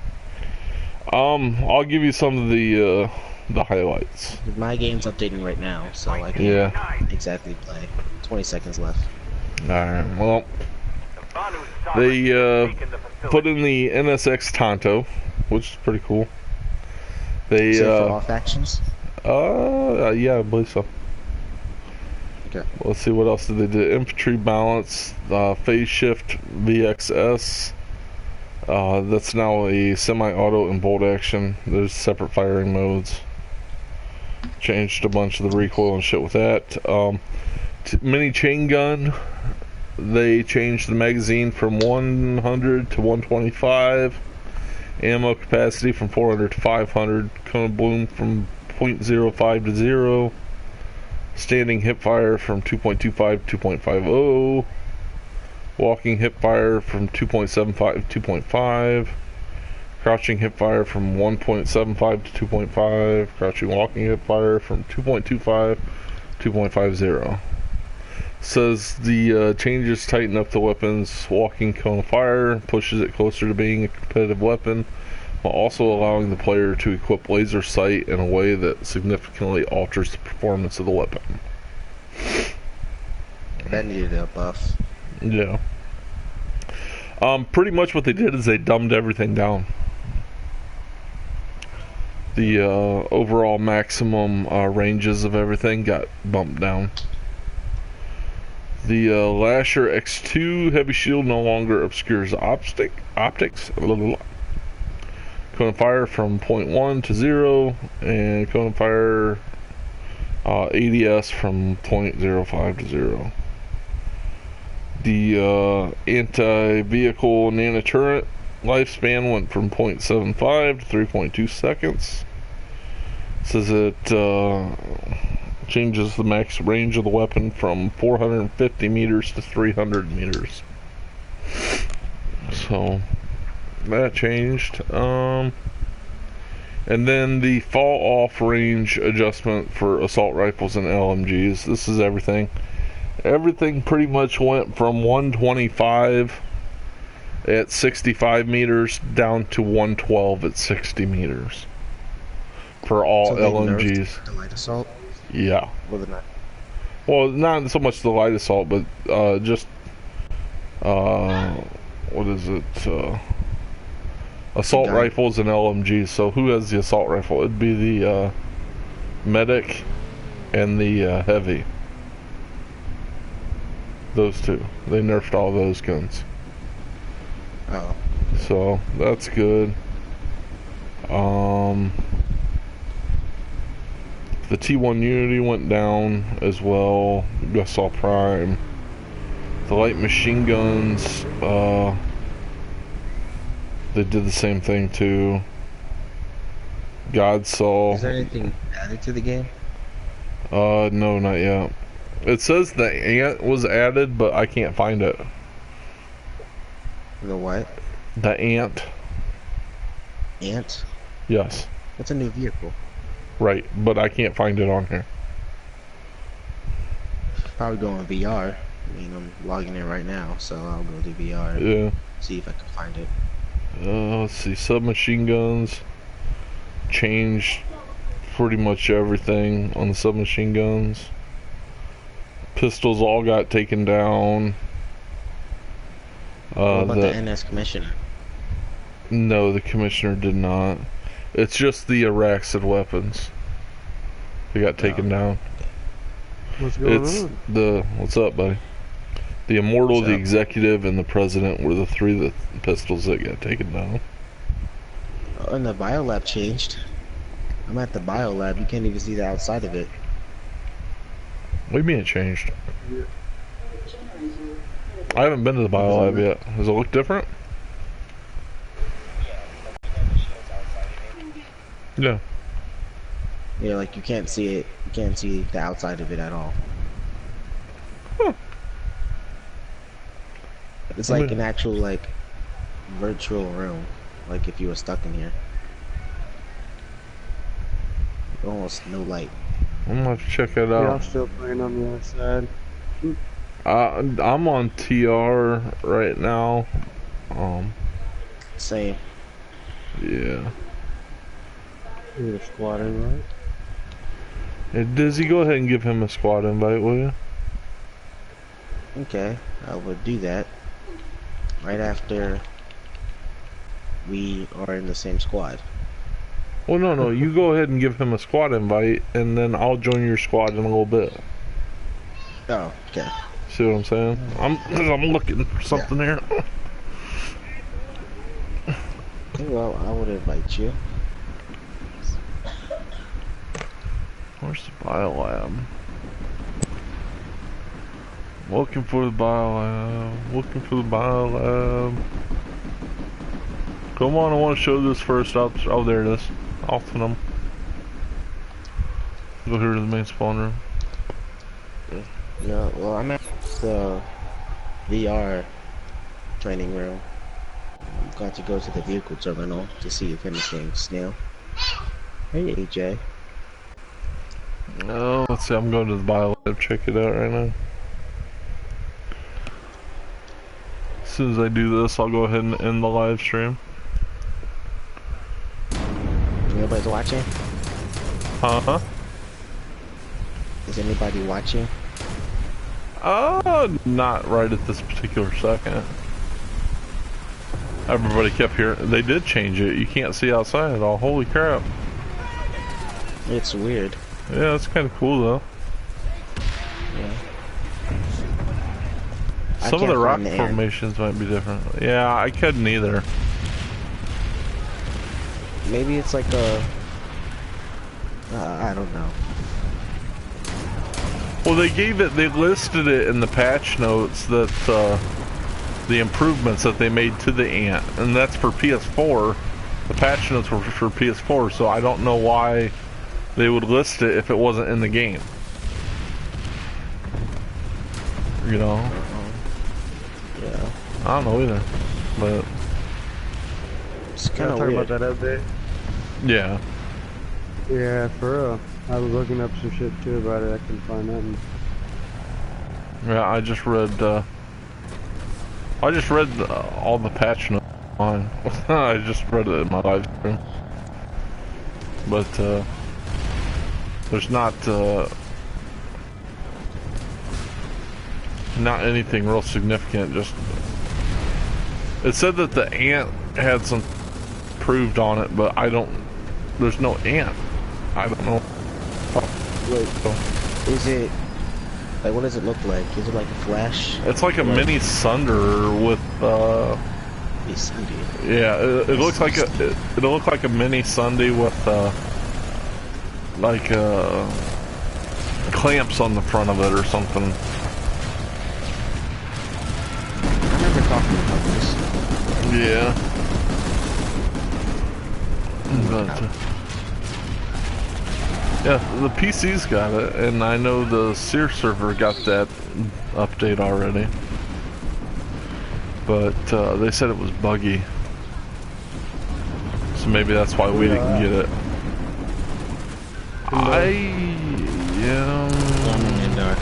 I'll give you some of the highlights. My game's updating right now, so I can't exactly play. 20 seconds left. Alright, well, they put in the NSX Tonto, which is pretty cool. They for all factions? Yeah, I believe so. Okay. Let's see, what else did they do? Infantry balance, phase shift VXS. That's now a semi-auto and bolt action. There's separate firing modes. Changed a bunch of the recoil and shit with that. Mini chain gun. They changed the magazine from 100 to 125. Ammo capacity from 400 to 500. Cone of bloom from 0.05 to 0. Standing hip fire from 2.25 to 2.50. Walking hip fire from 2.75 to 2.5. Crouching hip fire from 1.75 to 2.5. Crouching walking hip fire from 2.25 to 2.50. Says the changes tighten up the weapon's walking cone of fire, pushes it closer to being a competitive weapon, while also allowing the player to equip laser sight in a way that significantly alters the performance of the weapon. That needed a buff. Yeah. Pretty much what they did is they dumbed everything down. The overall maximum ranges of everything got bumped down. The Lasher X2 heavy shield no longer obscures optics. Cone of fire from 0.1 to 0, and cone of fire ADS from 0.05 to 0. The anti-vehicle nano-turret lifespan went from 0.75 to 3.2 seconds. It says it changes the max range of the weapon from 450 meters to 300 meters. So that changed. And then the fall off range adjustment for assault rifles and LMGs. This is everything. Everything pretty much went from 125 at 65 meters down to 112 at 60 meters for all LMGs. The light assault? Yeah. Or the night? Well, not so much the light assault, but just what is it? Assault rifles and LMGs. So who has the assault rifle? It'd be the medic and the heavy. Those two. They nerfed all those guns. Oh. So that's good. The T1 Unity went down as well. Gussaw Prime. The light machine guns, they did the same thing too. Godsaw. Is there anything added to the game? No, not yet. It says the ant was added, but I can't find it. The what? The Ant. Ant? Yes. That's a new vehicle. Right, but I can't find it on here. Probably go in VR. I mean, I'm logging in right now, so I'll go to VR. Yeah. See if I can find it. Let's see. Submachine guns. Changed pretty much everything on the submachine guns. Pistols all got taken down. What about the NS Commissioner? No, the Commissioner did not. It's just the Araxid weapons. They got taken down. What's going It's on? the... What's up, buddy? The Immortal, What's the up? Executive, and the President were the three pistols that got taken down. Oh, and the biolab changed. I'm at the biolab. You can't even see the outside of it. What do you mean it changed? I haven't been to the biolab yet. Does it look different? Yeah. Yeah, like you can't see it. You can't see the outside of it at all. Huh. It's like an actual like virtual room, like if you were stuck in here. Almost no light. I'm gonna have to check it Yeah, I'm out. still playing on the other side. I'm on TR right now. Same. Yeah. You're squatting, right? Hey, Dizzy, go ahead and give him a squad invite, will you? Okay, I will do that right after we are in the same squad. Well, no, you go ahead and give him a squad invite, and then I'll join your squad in a little bit. Oh, okay. See what I'm saying? I'm looking for something here. Well, I would invite you. Where's the biolab? Looking for the biolab. Looking for the biolab. Come on, I want to show this first. Oh, there it is. Off to them. Go here to the main spawn room. No, well, I'm at the VR training room. I'm going to go to the vehicle terminal to see if anything's new. Hey, AJ. Oh, let's see. I'm going to the biolab. Check it out right now. As soon as I do this, I'll go ahead and end the live stream. Anybody's watching? Huh? Is anybody watching? Not right at this particular second. Everybody kept hearing. They did change it. You can't see outside at all. Holy crap. It's weird. Yeah, that's kind of cool though. Yeah. Some of the rock formations might be different. Yeah, I couldn't either. Maybe it's like a... I don't know. Well, they listed it in the patch notes that the improvements that they made to the Ant, and that's for PS4. The patch notes were for PS4, so I don't know why they would list it if it wasn't in the game. You know? Yeah. I don't know either, but It's kind of Talking weird. about that update. yeah. Yeah, for real. I was looking up some shit too about it. I couldn't find nothing. Yeah, I just read all the patch notes on. I just read it in my live stream. But there's not anything real significant. Just it said that the Ant had some proved on it, but there's no Ant. I don't know. Wait, is it... Like, what does it look like? Is it like a Flash? It's like a mini Sunder with It's Sunday. yeah, it looks like it'll look like a mini Sunday with like clamps on the front of it or something. I remember talking about this. Yeah. But yeah, the PC's got it, and I know the Sear server got that update already. But they said it was buggy. So maybe that's why we didn't get it. I'm in Indoor.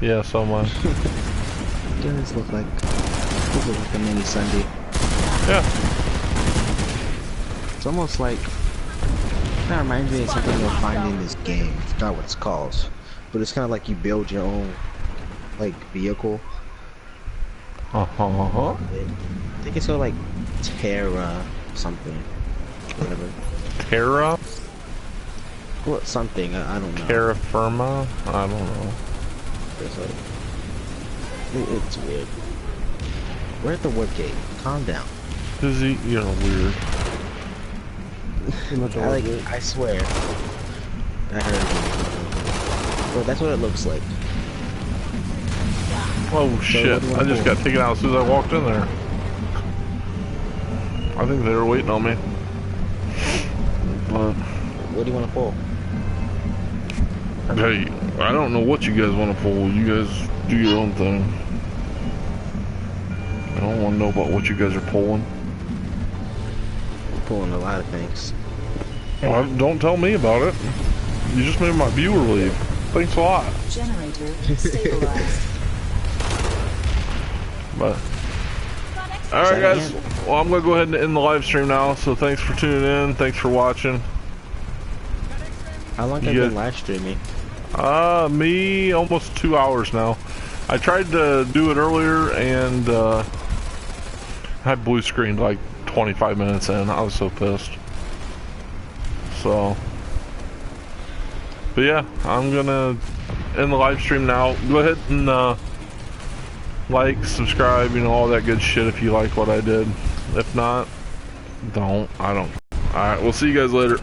Yeah, so am I. It does look like a mini Sunday. Yeah. It's almost like that reminds me of something you'll find in this game. I forgot what it's called, but it's kind of like you build your own like vehicle. Uh huh. I think it's called like Terra something, whatever. Terra? Well, something I don't know. Terra firma? I don't know. It's like it's weird. We're at the wood gate. Calm down. Is he? You're weird. I swear. I heard him. Well, that's what it looks like. Oh shit! I just got taken out as soon as I walked in there. I think they were waiting on me. But What do you want to pull? hey, I don't know what you guys want to pull. You guys do your own thing. I don't want to know about what you guys are pulling. I'm pulling a lot of things. Well, don't tell me about it. You just made my viewer leave. Thanks a lot. Generator stabilized. But alright guys, well I'm gonna go ahead and end the live stream now, so thanks for tuning in, thanks for watching. How long have you been live streaming? Me almost 2 hours now. I tried to do it earlier and I blue screened like 25 minutes in. I was so pissed. So but yeah, I'm gonna end the live stream now. Go ahead and like, subscribe, you know, all that good shit if you like what I did. If not, don't. I don't. Alright, we'll see you guys later.